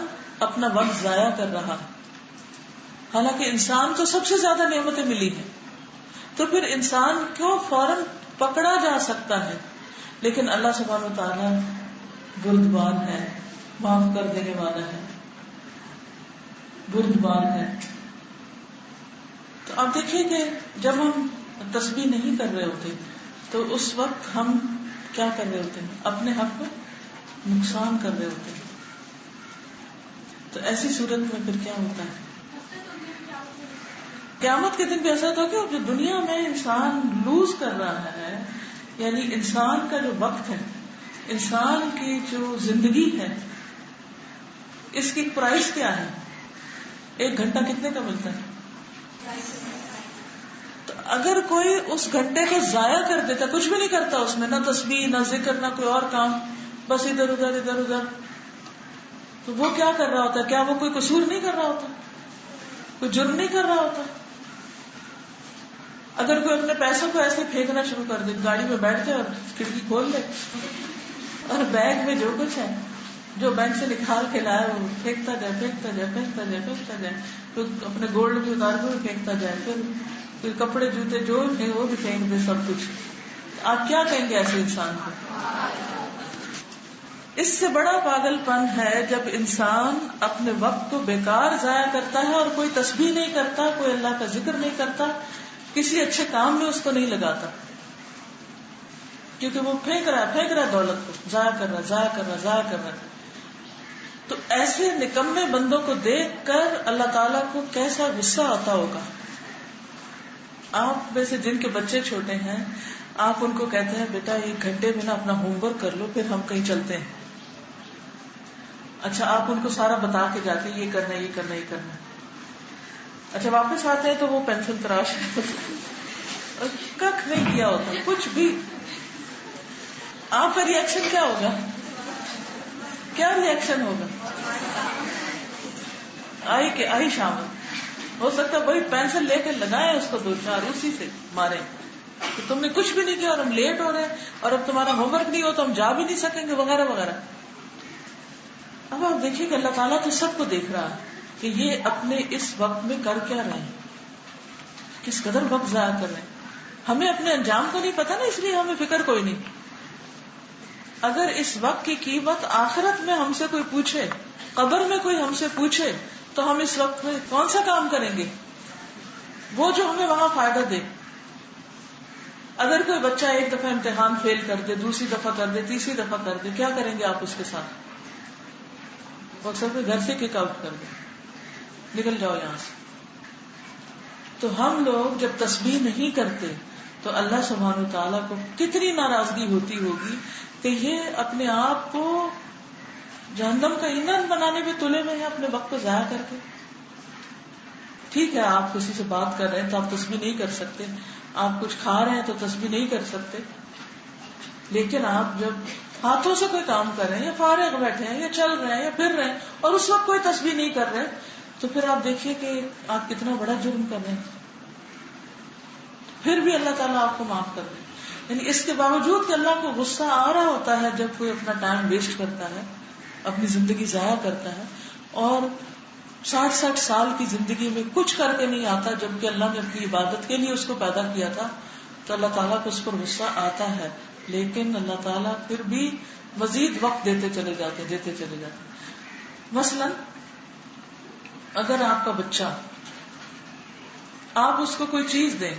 اپنا وقت ضائع کر رہا, حالانکہ انسان کو سب سے زیادہ نعمتیں ملی ہیں, تو پھر انسان کو فوراً پکڑا جا سکتا ہے, لیکن اللہ سبحانہ و تعالیٰ بردبار ہے, معاف کر دینے والا ہے, بردبار ہے. تو آپ دیکھیے کہ جب ہم تسبیح نہیں کر رہے ہوتے تو اس وقت ہم کیا کر رہے ہوتے ہیں؟ اپنے حق میں نقصان کر رہے ہوتے ہیں. تو ایسی صورت میں پھر کیا ہوتا ہے؟ قیامت کے دن بھی ایسا تو کہ جو دنیا میں انسان لوز کر رہا ہے, یعنی انسان کا جو وقت ہے, انسان کی جو زندگی ہے, اس کی پرائز کیا ہے؟ 1 گھنٹہ کتنے کا ملتا ہے؟ تو اگر کوئی اس گھنٹے کو ضائع کر دیتا, کچھ بھی نہیں کرتا اس میں, نہ تسبیح نہ ذکر نہ کوئی اور کام, بس ادھر ادھر ادھر ادھر, تو وہ کیا کر رہا ہوتا ہے؟ کیا وہ کوئی قصور نہیں کر رہا ہوتا؟ کوئی جرم نہیں کر رہا ہوتا؟ اگر کوئی اپنے پیسوں کو ایسے پھینکنا شروع کر دے, گاڑی میں بیٹھ جائے اور کھڑکی کھول لے اور بیگ میں جو کچھ ہے, جو بینک سے نکال کے لایا وہ پھینکتا جائے, پھینکتا جائے, پھینکتا جائے, پھینکتا جائے, پھر اپنے گولڈ بھی اتار کے بھی پھینکتا جائے, پھر کپڑے جوتے جو ہیں وہ بھی پھینک دے, سب کچھ. آپ کیا کہیں گے ایسے انسان کو؟ اس سے بڑا پاگل پن ہے جب انسان اپنے وقت کو بیکار ضائع کرتا ہے اور کوئی تسبیح نہیں کرتا, کوئی اللہ کا ذکر نہیں کرتا, کسی اچھے کام میں اس کو نہیں لگاتا, کیونکہ وہ پھینک رہا ہے دولت کو, ضائع کر رہا ہے. تو ایسے نکمے بندوں کو دیکھ کر اللہ تعالیٰ کو کیسا غصہ آتا ہوگا. آپ میں سے جن کے بچے چھوٹے ہیں, آپ ان کو کہتے ہیں بیٹا 1 گھنٹے میں نا اپنا ہوم ورک کر لو, پھر ہم کہیں چلتے ہیں. اچھا آپ ان کو سارا بتا کے جاتے ہیں یہ کرنا ہے, یہ کرنا ہے, یہ کرنا ہے. اچھا واپس آتے ہیں تو وہ پینسل تراش کخ نہیں کیا ہوتا کچھ بھی. آپ کا ریئیکشن کیا ہوگا؟ کیا ریئیکشن ہوگا؟ آئی شامل ہو سکتا ہے وہی پینسل لے کے لگائے اس کو 2-4 اسی سے مارے کہ تم نے کچھ بھی نہیں کیا اور ہم لیٹ ہو رہے ہیں اور اب تمہارا ہوم ورک نہیں ہو تو ہم جا بھی نہیں سکیں گے وغیرہ وغیرہ. اب آپ دیکھیے کہ اللہ تعالیٰ تو سب کو دیکھ رہا ہے کہ یہ اپنے اس وقت میں کر کیا رہے ہیں, کس قدر وقت ضائع کر رہے ہیں. ہمیں اپنے انجام کو نہیں پتا نا, اس لیے ہمیں فکر کوئی نہیں. اگر اس وقت کی قیمت آخرت میں ہم سے کوئی پوچھے, قبر میں کوئی ہم سے پوچھے, تو ہم اس وقت میں کون سا کام کریں گے وہ جو ہمیں وہاں فائدہ دے. اگر کوئی بچہ 1 دفعہ امتحان فیل کر دے, دوسری دفعہ کر دے, تیسری دفعہ کر دے, کیا کریں گے آپ اس کے ساتھ؟ وہ اکثر میں گھر سے کک آؤٹ کر دیں, نکل جاؤ یہاں سے. تو ہم لوگ جب تسبیح نہیں کرتے تو اللہ سبحانہ وتعالیٰ کو کتنی ناراضگی ہوتی ہوگی کہ یہ اپنے آپ کو جہنم کا ایندھن بنانے میں تلے میں ہیں, اپنے وقت کو ضائع کر کے. ٹھیک ہے آپ کسی سے بات کر رہے ہیں تو آپ تسبیح نہیں کر سکتے, آپ کچھ کھا رہے ہیں تو تسبیح نہیں کر سکتے, لیکن آپ جب ہاتھوں سے کوئی کام کر رہے ہیں یا فارغ بیٹھے ہیں یا چل رہے ہیں یا پھر رہے ہیں اور اس وقت کوئی تسبیح نہیں کر رہے تو پھر آپ دیکھیے کہ آپ کتنا بڑا جرم کر رہے ہیں. پھر بھی اللہ تعالیٰ آپ کو معاف کر دے. یعنی اس کے باوجود کہ اللہ کو غصہ آ رہا ہوتا ہے جب کوئی اپنا ٹائم ویسٹ کرتا ہے, اپنی زندگی ضائع کرتا ہے اور 60 سال کی زندگی میں کچھ کر کے نہیں آتا, جبکہ اللہ نے اپنی عبادت کے لیے اس کو پیدا کیا تھا, تو اللہ تعالیٰ کو اس پر غصہ آتا ہے. لیکن اللہ تعالیٰ پھر بھی مزید وقت دیتے چلے جاتے. مثلا اگر آپ کا بچہ, آپ اس کو کوئی چیز دیں,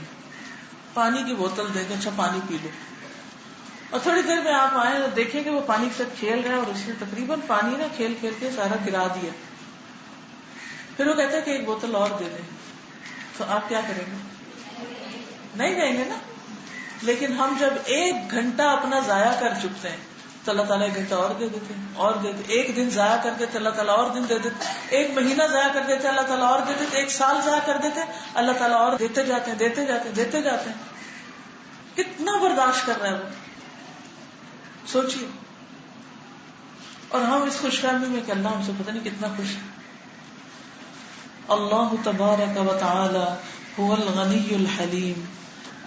پانی کی بوتل دیں کہ اچھا پانی پی لو, اور تھوڑی دیر میں آپ آئے اور دیکھیں کہ وہ پانی کے ساتھ کھیل رہا ہے اور اس نے تقریباً پانی نا کھیل کھیل کے سارا گرا دیا, پھر وہ کہتا ہے کہ ایک بوتل اور دے دیں, تو آپ کیا کریں گے؟ نہیں کہیں گے نا. لیکن ہم جب 1 گھنٹہ اپنا ضائع کر چکتے ہیں تو اللہ تعالیٰ 1 گھنٹہ اور دے دیتے ہیں, اور دے دیتے. 1 دن ضائع کر دیتے اللہ تعالیٰ اور دن دے دیتے, 1 مہینہ ضائع کر دیتے اللہ تعالیٰ اور دے دیتے, 1 سال ضائع کر دیتے اللہ تعالیٰ اور دیتے جاتے ہیں. کتنا برداشت کر رہا ہے وہ, سوچیے. اور ہم اس خوش فہمی میں کہ اللہ ہم سے پتہ نہیں کتنا خوش ہے. اللہ تبارک و تعالی هو الغنی الحلیم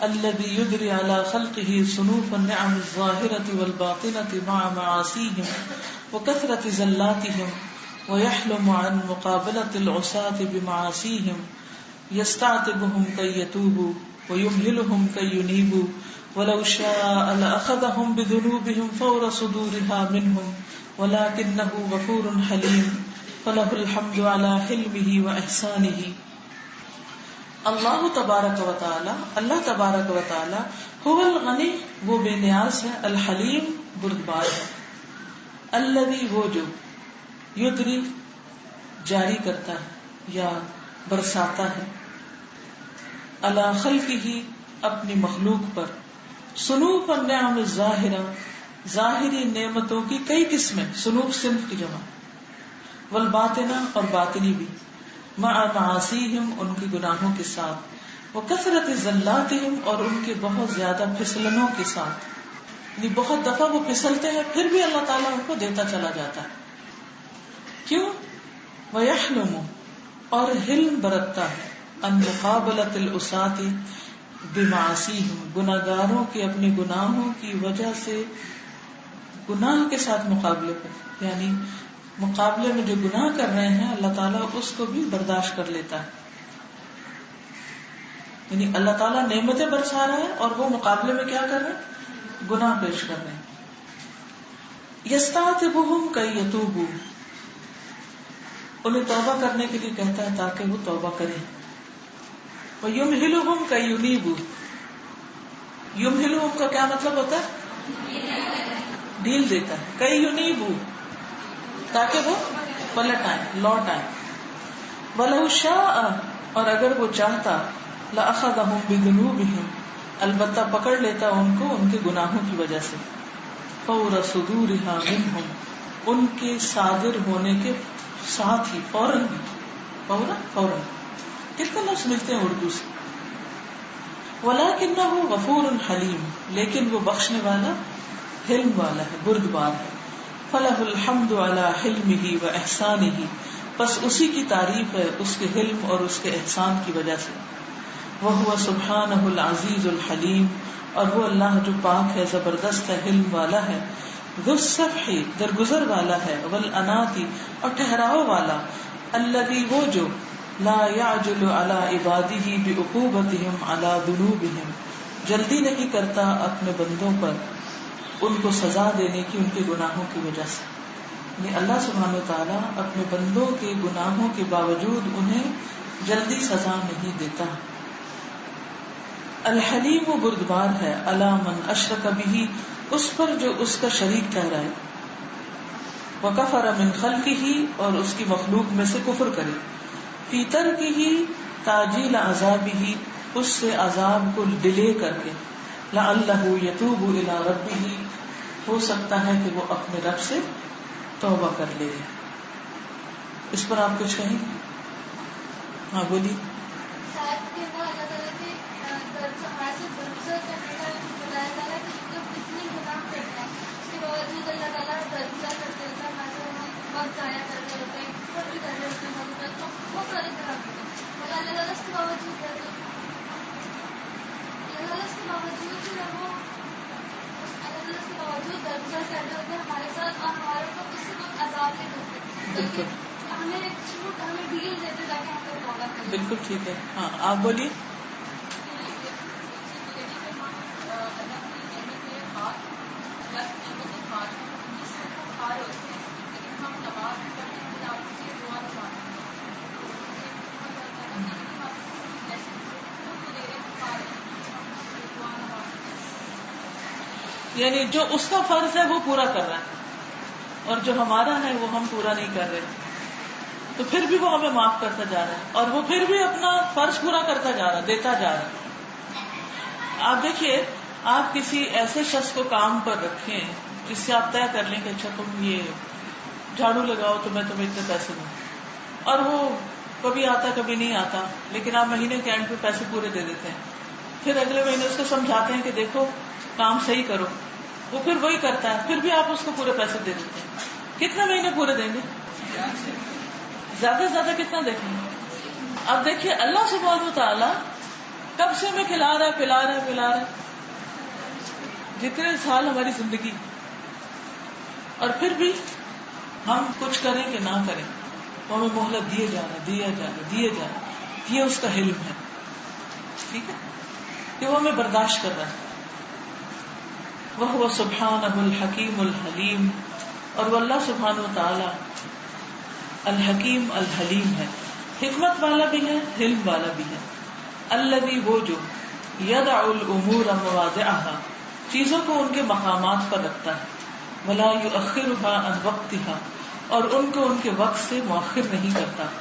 الذي يدري على خلقه صنوف النعم الظاهرة والباطنة مع معاصيهم وكثرة زلاتهم ويحلم عن مقابلة العصاة بمعاصيهم يستعتبهم كي يتوبوا ويمهلهم كي ينيبوا ولو شاء لأخذهم بذنوبهم فور صدورها منهم ولكنه غفور حليم فله الحمد على حلمه وإحسانه. اللہ تبارک و تعالی, اللہ تبارک و تعالی هو الغنی, وہ بے نیاز ہے, الحلیم, بردبار ہے, الذی, وہ جو, یدری, جاری کرتا ہے یا برساتا ہے, علی خلقہ, اپنی مخلوق پر, صنوف النعم الظاہرہ, ظاہری نعمتوں کی کئی قسمیں, صنوف صنف کی جمع, والباطنہ, اور باطنی بھی, مع معاصیہم, ان کے گناہوں کے ساتھ, وکثرت زلاتہم, اور ان کے بہت زیادہ پھسلنوں کے ساتھ, یعنی بہت دفعہ وہ پھسلتے ہیں پھر بھی اللہ تعالیٰ ان کو دیتا چلا جاتا ہے. کیوں؟ ویحلم, اور حلم برتتا ہے, ان مقابلۃ العصاۃ بمعاصیہم, گناہگاروں کے اپنے گناہوں کی وجہ سے گناہ کے ساتھ مقابلے پر, یعنی مقابلے میں جو گناہ کر رہے ہیں اللہ تعالیٰ اس کو بھی برداشت کر لیتا ہے. یعنی اللہ تعالیٰ نعمتیں برسا رہے ہیں اور وہ مقابلے میں کیا کر رہے ہیں؟ گناہ پیش کر رہے ہیں. یستعتبہم کی یتوبوا, انہیں توبہ کرنے کے لیے کہتا ہے تاکہ وہ توبہ کریں. ویمہلہم کی ینیبوا, یمہلہم کا کیا مطلب ہوتا ہے؟ ڈھیل دیتا ہے. کی ینیبوا, تاکہ وہ پلٹ آئیں, لوٹ آئیں. وَلَوْ شَاءَ, اور اگر وہ چاہتا, لَأَخَذَهُمْ بِذُنُوبِهِمْ, البتہ پکڑ لیتا ان کو ان کے گناہوں کی وجہ سے, فَوْرَ صُدُورِهَا مِنْهُمْ, ان کے صادر ہونے کے ساتھ ہی, فوراً بھی, فوراً. کتنے لفظ ملتے ہیں اردو سے. وَلَكِنَّهُ غَفُورٌ حَلِيمٌ, لیکن وہ بخشنے والا, حلم والا ہے, بردبار ہے. فَلَهُ الْحَمْدُ عَلَى حِلْمِهِ وَإِحْسَانِهِ, بس اسی کی تعریف ہے اس کے حلم اور اس کے احسان کی وجہ سے. وَهُوَ سُبْحَانَهُ الْعَزِيزُ الْحَلِيمُ, اور وہ اللہ جو پاک ہے, زبردست ہے, حلم والا ہے. ذُو الصَّفْحِ, درگزر والا ہے. وَالْأَنَاتِ, اور ٹھہراؤ والا. الَّذِي, وہ جو, لَا يَعْجُلُ عَلَى عِبَادِهِ بِعُقُوبَتِهِمْ عَلَى ذُنُوبِهِمْ, جلدی نہیں کرتا اپنے بندوں پر ان کو سزا دینے کی ان کے گناہوں کی وجہ سے. یعنی اللہ سبحانہ وتعالیٰ اپنے بندوں کے گناہوں کے باوجود انہیں جلدی سزا نہیں دیتا. الحلیم, و بردبار ہے, علی من اشرک بہ, اس پر جو اس کا شریک ٹھہرائے. وکفر من خلقہ اور اس کی مخلوق میں سے کفر کرے، فی ترکہ تعجیل عذابہ اس سے عذاب کو ڈیلے کر کے، لعلہ یتوب الی ربہ ہو سکتا ہے کہ وہ اپنے رب سے توبہ کر لے. اس پر آپ کچھ کہیں؟ ہاں بولیے. بالکل ٹھیک ہے. ہاں آپ بولیے. یعنی جو اس کا فرض ہے وہ پورا کر رہا ہے اور جو ہمارا ہے وہ ہم پورا نہیں کر رہے، تو پھر بھی وہ ہمیں معاف کرتا جا رہا ہے اور وہ پھر بھی اپنا فرض پورا کرتا جا رہا ہے، دیتا جا رہا ہے. آپ دیکھیے، آپ کسی ایسے شخص کو کام پر رکھیں جس سے آپ طے کر لیں کہ اچھا تم یہ جھاڑو لگاؤ تو میں تمہیں اتنے پیسے دوں، اور وہ کبھی آتا کبھی نہیں آتا، لیکن آپ مہینے کے اینڈ پہ پیسے پورے دے دیتے ہیں. پھر اگلے مہینے اس کو سمجھاتے ہیں کہ دیکھو کام صحیح کرو، وہ پھر وہی کرتا ہے، پھر بھی آپ اس کو پورے پیسے دے دیتے ہیں. کتنے مہینے پورے دیں گے؟ زیادہ سے زیادہ کتنا دیکھیں گے؟ اب دیکھیے اللہ سبحانہ وتعالی کب سے ہمیں کھلا رہا ہے جتنے سال ہماری زندگی، اور پھر بھی ہم کچھ کریں کہ نہ کریں وہ ہمیں مہلت دیے جا رہا. یہ اس کا حلم ہے، ٹھیک ہے، کہ وہ ہمیں برداشت کر رہا ہے. وَهُوَ سُبْحَانَهُ الْحَكِيمُ الْحَلِيمُ اور وہ اللہ سبحانہ وتعالی الحکیم الحلیم ہے، حکمت والا بھی ہے، حلم والا بھی ہے. الذی وہ جو یدع الامور مواضعها چیزوں کو ان کے مقامات پر رکھتا ہے، ولا یؤخرها عن وقتها اور ان کو ان کے وقت سے مؤخر نہیں کرتا،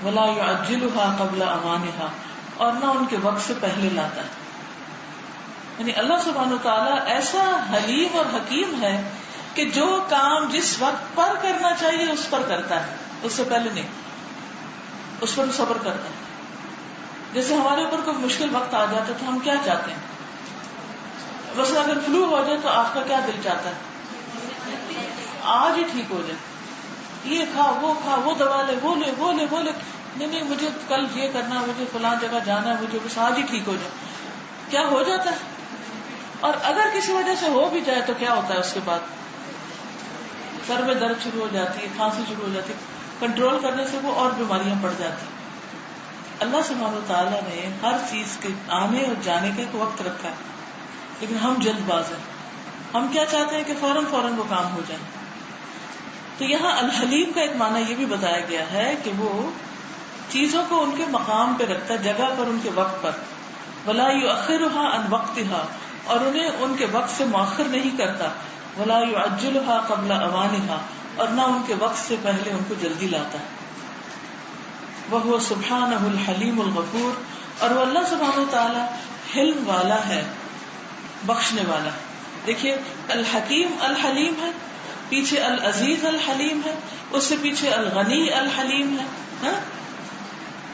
ولا یعجلها قبل اوانها اور نہ ان کے وقت سے پہلے لاتا ہے. یعنی اللہ سبحانہ وتعالی ایسا حلیم اور حکیم ہے کہ جو کام جس وقت پر کرنا چاہیے اس پر کرتا ہے، اس سے پہلے نہیں، اس پر صبر کرتا ہے. جیسے ہمارے اوپر کوئی مشکل وقت آ جاتا ہے تو ہم کیا چاہتے ہیں؟ مثلا اگر فلو ہو جائے تو آپ کا کیا دل چاہتا ہے؟ آج ہی ٹھیک ہو جائے، یہ کھا وہ دوا لے، وہ لے نہیں مجھے کل یہ کرنا، مجھے فلاں جگہ جانا ہے، مجھے بس آج ہی ٹھیک ہو جائے. کیا ہو جاتا ہے؟ اور اگر کسی وجہ سے ہو بھی جائے تو کیا ہوتا ہے اس کے بعد؟ سر میں درد شروع ہو جاتی ہے، کھانسی شروع ہو جاتی ہے، کنٹرول کرنے سے وہ اور بیماریاں پڑ جاتی. اللہ سبحانہ وتعالیٰ نے ہر چیز کے آنے اور جانے کا ایک وقت رکھا ہے، لیکن ہم جلد باز ہیں، ہم کیا چاہتے ہیں کہ فوراً وہ کام ہو جائے. تو یہاں الحلیم کا ایک معنی یہ بھی بتایا گیا ہے کہ وہ چیزوں کو ان کے مقام پہ رکھتا ہے، جگہ پر، ان کے وقت پر. ولا یؤخرها عن وقتها اور انہیں ان کے وقت سے مؤخر نہیں کرتا. ولا یعجلها قبل اوانها اور نہ ان کے وقت سے پہلے ان کو جلدی لاتا ہے. وهو سبحانہ الحلیم الغفور اور وہ اللہ سبحانہ وتعالی حلم والا ہے، بخشنے والا. دیکھیے الحکیم الحلیم ہے، پیچھے العزیز الحلیم ہے، اس سے پیچھے الغنی الحلیم ہے، ہاں؟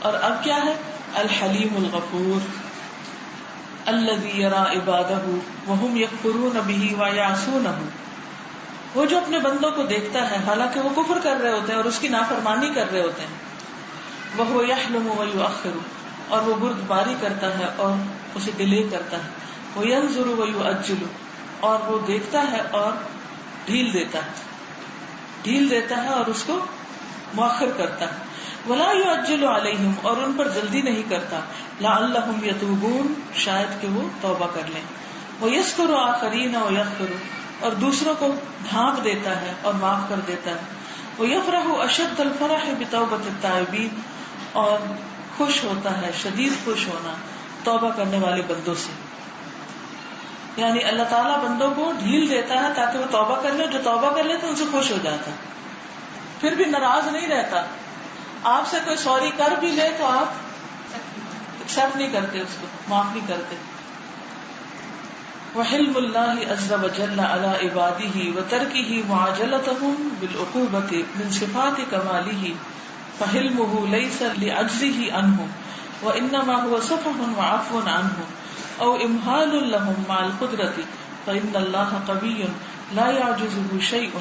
اور اب کیا ہے؟ الحلیم الغفور. الذی یری عبادہ وہم یکفرون بہ ویعصونہ وہ جو اپنے بندوں کو دیکھتا ہے حالانکہ وہ کفر کر رہے ہوتے ہیں اور اس کی نافرمانی کر رہے ہوتے ہیں. وہو یحلم ویؤخر اور وہ بردباری کرتا ہے اور اسے ڈیلے کرتا ہے. وینظر ویؤجل اور وہ دیکھتا ہے اور ڈھیل دیتا ہے اور اس کو مؤخر کرتا ہے. ولا یعجل علیہم اور ان پر جلدی نہیں کرتا. لعلہم یتوبون شاید کہ وہ توبہ کر لیں. ویذکر آخرین ویغفر اور دوسروں کو ڈھانپ دیتا ہے اور معاف کر دیتا ہے. ویفرح اشد الفرح بتوبۃ التائبین اور خوش ہوتا ہے، شدید خوش ہونا توبہ کرنے والے بندوں سے. یعنی اللہ تعالیٰ بندوں کو ڈھیل دیتا ہے تاکہ وہ توبہ کر لے، جو توبہ کر لیتے ہیں ان سے خوش ہو جاتا ہے. پھر بھی ناراض نہیں رہتا. آپ سے کوئی سوری کر بھی لے تو آپ ایکسپٹ نہیں کرتے, اس کو معاف نہیں کرتے. وحلم اللہ عز وجل علی عباده وترکہ معاجلتهم بالعقوبۃ من صفات کمالہ فحلمہ لیس لعجزہ عنہم وانما هو صفح وعفو عنہم او امہال لهم مع القدرۃ فإن اللہ قوی لا يعجزه شیء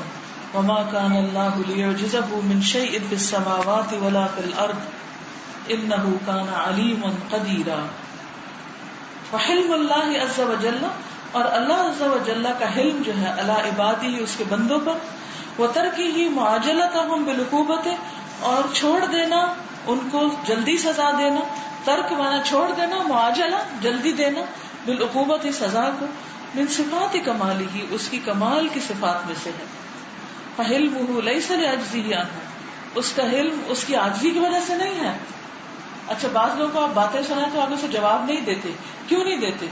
وما كان اللہ لیعجزہ من شیء فی السماوات ولا فی الارض انہ کان علیما قدیرا. وحلم اللہ عز وجل, اور اللہ عز و جل کا حلم جو ہے علی عبادی اس کے بندوں پر, وہ ترکہ معاجلتہم بالعقوبۃ, اور چھوڑ دینا ان کو جلدی سزا دینا. ترک مانا چھوڑ دینا, معاجلہ جلدی دینا, بالعقوبۃ سزا کو, من صفات کمالہ اس کی کمال کی صفات میں سے ہے. فحلمہ لیس لعجزہ عنہ, اس کا حلم اس کی عاجزی کی وجہ سے نہیں ہے. اچھا, بعض لوگوں کو آپ باتیں سنائیں تو آپ اسے جواب نہیں دیتے. کیوں نہیں دیتے؟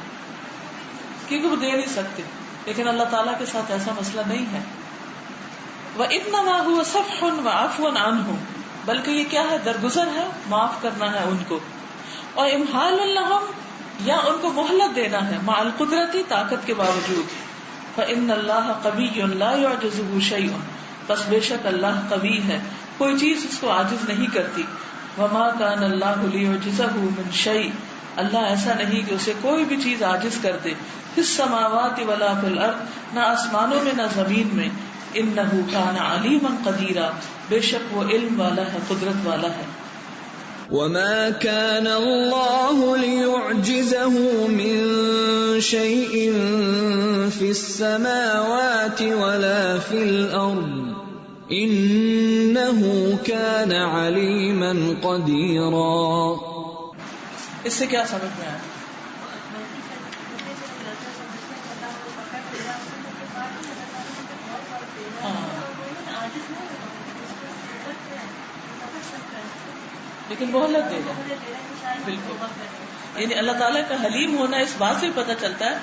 کیونکہ وہ دے نہیں سکتے. لیکن اللہ تعالیٰ کے ساتھ ایسا مسئلہ نہیں ہے. وَإِنَّمَا هُوَ صَفْحٌ وَعَفْوٌ عَنْهُمْ, بلکہ یہ کیا ہے, درگزر ہے, معاف کرنا ہے ان کو. اور امحال لہم, یا ان کو مہلت دینا ہے, مع القدرتی طاقت کے باوجود. فَإِنَّ اللَّهَ قَوِيٌّ لَا يُعْجِزُهُ شَيْءٌ, بس بے شک اللہ قوی ہے, کوئی چیز اس کو عاجز نہیں کرتی. وَمَا كَانَ اللَّهُ لِيُعْجِزَهُ مِنْ شَيْءٍ, اللہ ایسا نہیں کہ اسے کوئی بھی چیز عاجز کر دے. فِي السَّمَاوَاتِ وَلَا فِي الْأَرْضِ, نہ آسمانوں میں نہ زمین میں. إِنَّهُ كَانَ عَلِيمًا قَدِيرًا, بے شک وہ علم والا ہے, قدرت والا ہے. وَمَا كَانَ اللَّهُ لِيُعْجِزَهُ مِن شَيْءٍ فِي السَّمَاوَاتِ وَلَا فِي الْأَرْضِ إِنَّهُ كَانَ عَلِيمًا قَدِيرًا. اس سے کیا سمجھ میں آیا؟ لیکن مہلت دے گا. بالکل, یعنی اللہ تعالیٰ کا حلیم ہونا اس بات سے پتہ چلتا ہے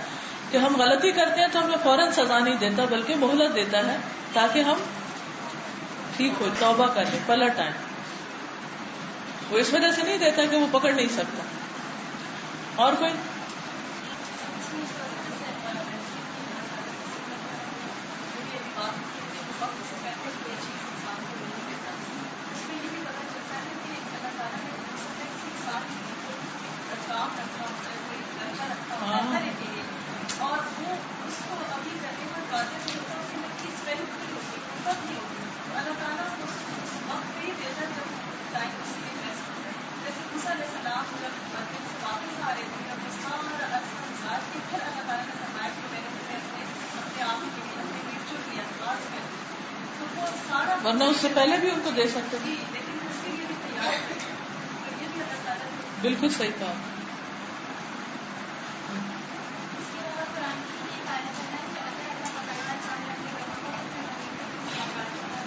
کہ ہم غلطی کرتے ہیں تو ہمیں فوراً سزا نہیں دیتا, بلکہ مہلت دیتا ہے تاکہ ہم ٹھیک ہو, توبہ کر لیں, پلٹ آئیں. وہ اس وجہ سے نہیں دیتا کہ وہ پکڑ نہیں سکتا. اور کوئی؟ اور وہ اس کو ابھی کرنے پر باتیں ہوتا ہے اس کی اسٹرینتھ بھی ہوتی ہے, قوت نہیں ہوتی. اللہ تعالیٰ اس وقت پہ ہی دیتا جب ٹائم اس لیے بیسٹ ہوتا ہے. جیسے موسیٰ علیہ السلام جب مدین سے واپس آ رہے تھے, جب سارا عرصہ گزار کے پھر اللہ تعالیٰ نے فرمایا کہ میں نے اپنے آپ کے لیے اپنے لیے چن لیا بعد میں, تو وہ سارا, ورنہ اس سے پہلے بھی ان کو دے سکتے تھے. لیکن اس کے لیے بھی تیار تھے. تو یہ بھی اللہ تعالیٰ نے بالکل صحیح کہا.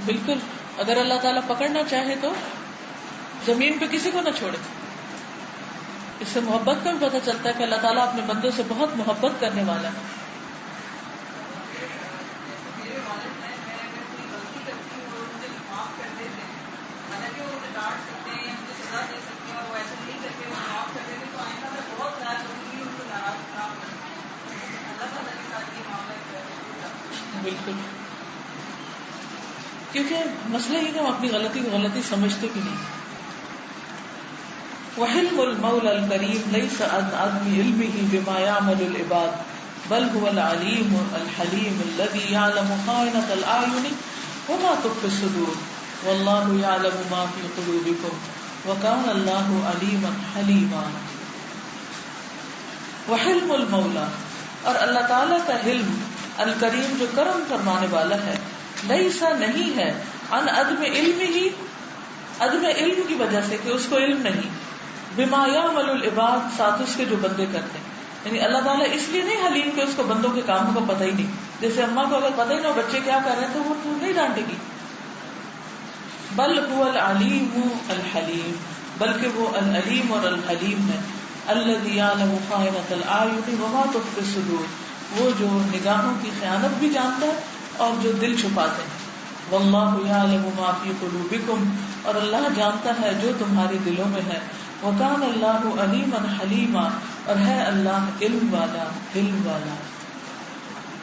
بالکل, اگر اللہ تعالیٰ پکڑنا چاہے تو زمین پہ کسی کو نہ چھوڑے. اس سے محبت کا بھی پتہ چلتا ہے کہ اللہ تعالیٰ اپنے بندوں سے بہت محبت کرنے والا ہے. بالکل, کیونکہ مسئلہ یہ کہ ہم اپنی غلطی کو غلطی سمجھتے بھی نہیں. وحلم المولى الكريم ليس عن عدم علمه بما يعمل العباد بل هو العليم الحليم الذي يعلم خائنة الأعين وما تخفي الصدور والله يعلم ما في قلوبكم وكان الله عليما حليما. وحلم المولى, اور اللہ تعالیٰ کا حلم الکریم جو کرم فرمانے والا ہے, لیسا نہیں ہے, ان عدم علم ہی, عدم علم کی وجہ سے کہ اس کو علم نہیں, بما یعمل العباد, ساتھ اس کے جو بندے کرتے ہیں. یعنی اللہ تعالیٰ اس لیے نہیں حلیم کہ اس کو بندوں کے کاموں کا پتہ ہی نہیں. جیسے اماں کو اگر پتہ ہی نہ ہو بچے کیا کر رہے ہیں تو وہ نہیں ڈانٹے گی. بل هو العلیم الحلیم, بلکہ وہ العلیم اور الحلیم ہے. الذی یعلم خائنۃ الاعین وما تخفی الصدور, وہ جو نگاہوں کی خیانت بھی جانتا ہے اور جو دل چھپاتے ہیں. واللہ یعلم ما فی قلوبکم، اور اللہ جانتا ہے جو تمہارے دلوں میں ہے. وکان اللہ علیما حلیما، اور ہے اللہ علم والا، علم والا.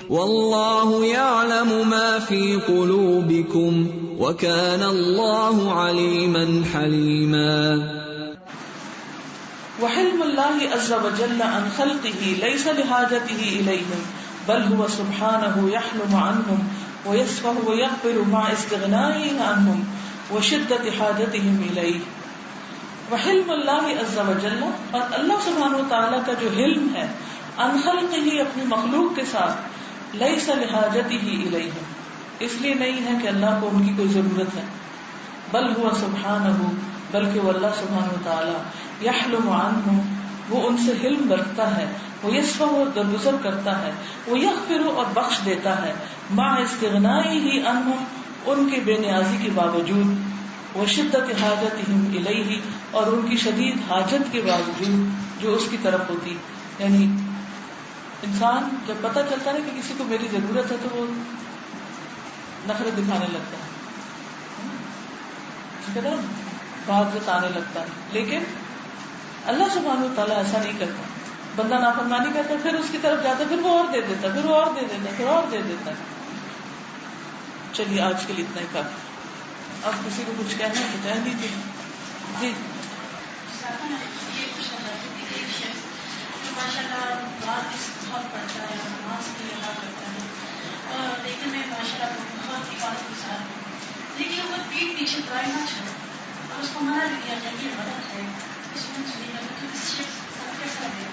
واللہ یعلم ما فی قلوبکم وکان اللہ علیما حلیما. وحلم اللہ عز وجل عن خلقه ليس لحاجته إليهم بل هو سبحانه يحلم عنهم ويصفح ويغفر مع استغنائه عنهم وشدة حاجتهم إليه. وحلم اللہ عز وجل، اور اللہ سبحانہ وتعالی کا جو حلم ہے، عن خلقه اپنی مخلوق کے ساتھ، ليس لحاجته إليهم اس لیے نہیں ہے کہ اللہ کو ان کی کوئی ضرورت ہے، بل هو سبحانہ بلکہ وہ اللہ سبحانہ وتعالی، یحلم عنہم وہ ان سے حلم برتتا ہے، وہ یصفح اور درگزر کرتا ہے، وہ یغفر اور بخش دیتا ہے، مع استغنائہ عنہم ان کے بے نیازی کے باوجود، وہ شدت حاجتہم الیہ اور ان کی شدید حاجت کے باوجود جو اس کی طرف ہوتی. یعنی انسان جب پتہ چلتا ہے کہ کسی کو میری ضرورت ہے تو وہ نخرے دکھانے لگتا ہے، بات جتانے لگتا ہے. لیکن اللہ سبحانہ وتعالیٰ ایسا نہیں کرتا. بندہ نافرمانی کرتا ہے، پھر اس کی طرف جاتا ہے، پھر وہ اور دے دیتا ہے، پھر وہ اور دے دیتا ہے، پھر اور دے دیتا ہے. چلیے آج کے لیے اتنا ہی کافی. اب کسی کو کچھ کہنا ہے تو کہہ دیجیے. جی ماشاء اللہ بات بہت پڑھتا ہے، نماز کی ادا کرتا ہے اور دیکھنے میں ماشاء اللہ بہت ہی بات گزار ہے، لیکن وہ پیٹ پیچھے دعائیں نہ چھوڑے اور اس کو منع بھی کیا جائے کہ غلط ہے، اس میں چلی گئی تو اس سے کیسا دے.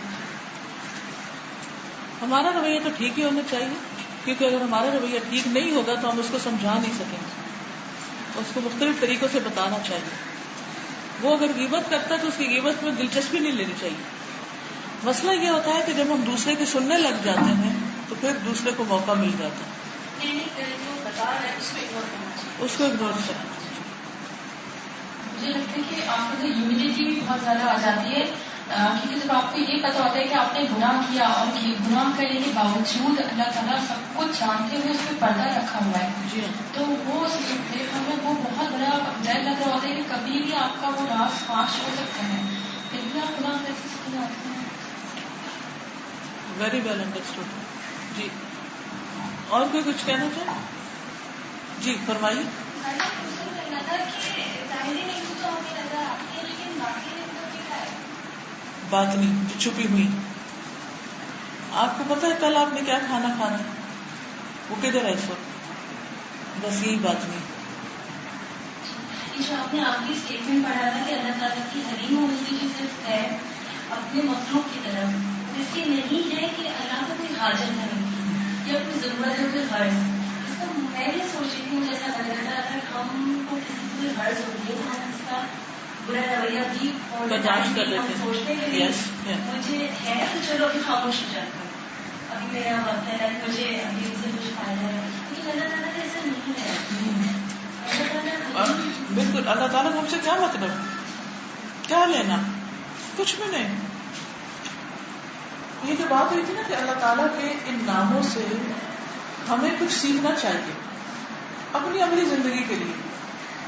ہمارا رویہ تو ٹھیک ہی ہونا چاہیے، کیونکہ اگر ہمارا رویہ ٹھیک نہیں ہوگا تو ہم اس کو سمجھا نہیں سکیں گے. اس کو مختلف طریقوں سے بتانا چاہیے. وہ اگر غیبت کرتا ہے تو اس کی غیبت میں دلچسپی نہیں لینی چاہیے. مسئلہ یہ ہوتا ہے کہ جب ہم دوسرے کے سننے لگ جاتے ہیں تو پھر دوسرے کو موقع مل جاتا ہے، جو بتا رہا ہے اس کو اگنور کرنا چاہیے، اس کو اگنور کرنا. مجھے لگتا ہے کہ آپ کو تو ہیومنٹی بھی بہت زیادہ آ جاتی ہے، کیونکہ جب آپ کو یہ پتا ہوتا ہے کہ آپ نے گناہ کیا اور گناہ کرنے کے باوجود اللہ تعالیٰ سب کچھ جانتے ہوئے اس پہ پردہ رکھا ہوا ہے، جی تو وہ ہمیں وہ بہت بڑا ڈر لگ رہا ہوتا ہے کہ کبھی بھی آپ کا وہ راز فاش ہو سکتا ہے، پھر بھی آپ گناہ کر سکتے ہیں. Very well understood. جی اور کوئی کچھ کہنا چاہے؟ جی فرمائیے. بات نہیں جو چھپی ہوئی. آپ کو پتا ہے کل آپ نے کیا کھانا کھانا ہے، وہ کدھر ہے اس وقت؟ بس یہی بات نہیں. جو آپ نے آخری اسٹیٹمنٹ پڑھا تھا کہ اللہ تعالیٰ کی حلیم ہونے کی جو صرف ہے اپنے مخلوق کی طرف، اس کی نہیں ہے کہ اللہ کو کوئی حاجت ہے یا کوئی ضرورت ہے کوئی غرض. اس کا میں یہ سوچ رہی ہوں جیسا لگ رہا تھا اگر ہم کو کسی کو کوئی غرض ہوتی ہے تو ہم اس کا برا رویہ بھی برداشت کر لیتے ہم سوچتے ہیں کہ مجھے ہے تو چلو ابھی خاموش ہو جاتا ہے، ابھی میرا وقت ہے مجھے ابھی ان سے کچھ فائدہ ہے، لیکن اللہ تعالیٰ کا ایسا نہیں ہے. بالکل. اللہ تعالیٰ ہم سے کیا مطلب، کیا لینا، کچھ بھی نہیں. یہ جو بات ہوئی تھی نا کہ اللہ تعالیٰ کے ان ناموں سے ہمیں کچھ سیکھنا چاہیے اپنی عملی زندگی کے لیے.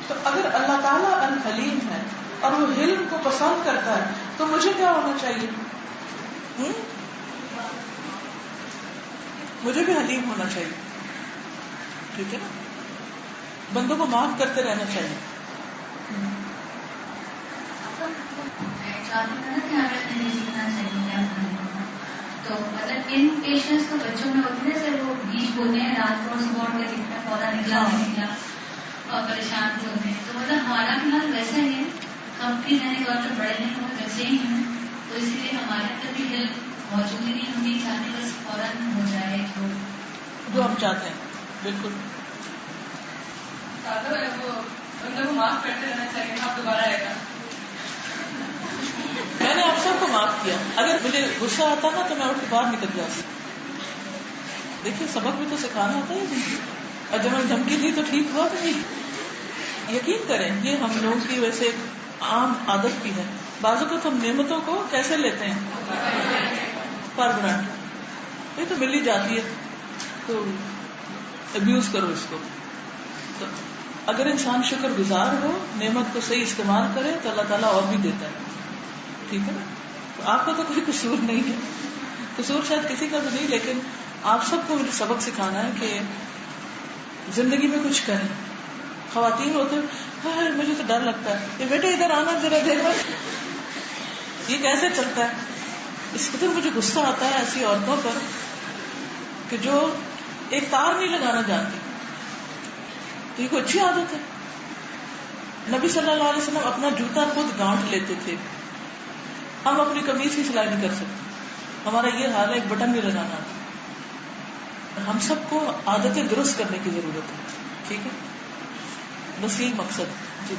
تو اگر اللہ تعالیٰ الحلیم ہے اور وہ حلم کو پسند کرتا ہے تو مجھے کیا ہونا چاہیے؟ مجھے بھی حلیم ہونا چاہیے. ٹھیک ہے نا، بندوں کو معاف کرتے رہنا چاہیے. تو مطلب ان پیشنس تو بچوں میں ہوتی ہے سر، وہ بیج بولتے ہیں رات کو صبح اٹھ کے دکھتا ہے پودا نکلا نہیں نکلا اور پریشان بھی ہوتے ہیں. تو مطلب ہمارا بھی حال ویسا ہی ہے، ہم بھی رہنے کے بعد بڑے نہیں ہوئے ویسے ہی ہیں، تو اس لیے ہمارے اندر بھی ہیلپ موجود ہی نہیں. ہم بھی چاہتے بس فوراً ہو جائے جو ہم چاہتے ہیں. بالکل وہ بندوں کو معاف کرتے رہنا چاہیے، آپ دوبارہ آئے گا. میں نے آپ سب کو معاف کیا. اگر مجھے غصہ آتا نا تو میں اٹھ کے باہر نکل جاتی. دیکھیے سبق بھی تو سکھانا ہوتا ہے، اور جب ہم دھمکی دی تو ٹھیک ہوا تو نہیں. یقین کریں یہ ہم لوگوں کی ویسے عام عادت بھی ہے. بعض اوقات ہم نعمتوں کو کیسے لیتے ہیں، پر گرانٹ. یہ تو مل ہی جاتی ہے تو ابیوز کرو اس کو. تو اگر انسان شکر گزار ہو، نعمت کو صحیح استعمال کرے تو اللہ تعالیٰ اور بھی دیتا ہے. ٹھیک ہے نا؟ تو آپ کا تو کوئی قصور نہیں ہے، قصور شاید کسی کا بھی نہیں، لیکن آپ سب کو مجھے سبق سکھانا ہے کہ زندگی میں کچھ کریں. خواتین ہوتے ہیں مجھے تو ڈر لگتا ہے، یہ بیٹے ادھر آنا ذرا دیکھو یہ کیسے چلتا ہے. اس قدر مجھے غصہ آتا ہے ایسی عورتوں پر کہ جو ایک تار نہیں لگانا جانتی. تو یہ کوئی اچھی عادت ہے؟ نبی صلی اللہ علیہ وسلم اپنا جوتا خود گانٹھ لیتے تھے. ہم اپنی قمیض کی سلائی نہیں کر سکتے، ہمارا یہ حال ہے ایک بٹن بھی لگانا آتا. ہم سب کو عادتیں درست کرنے کی ضرورت ہے. ٹھیک ہے، بس یہی مقصد. جی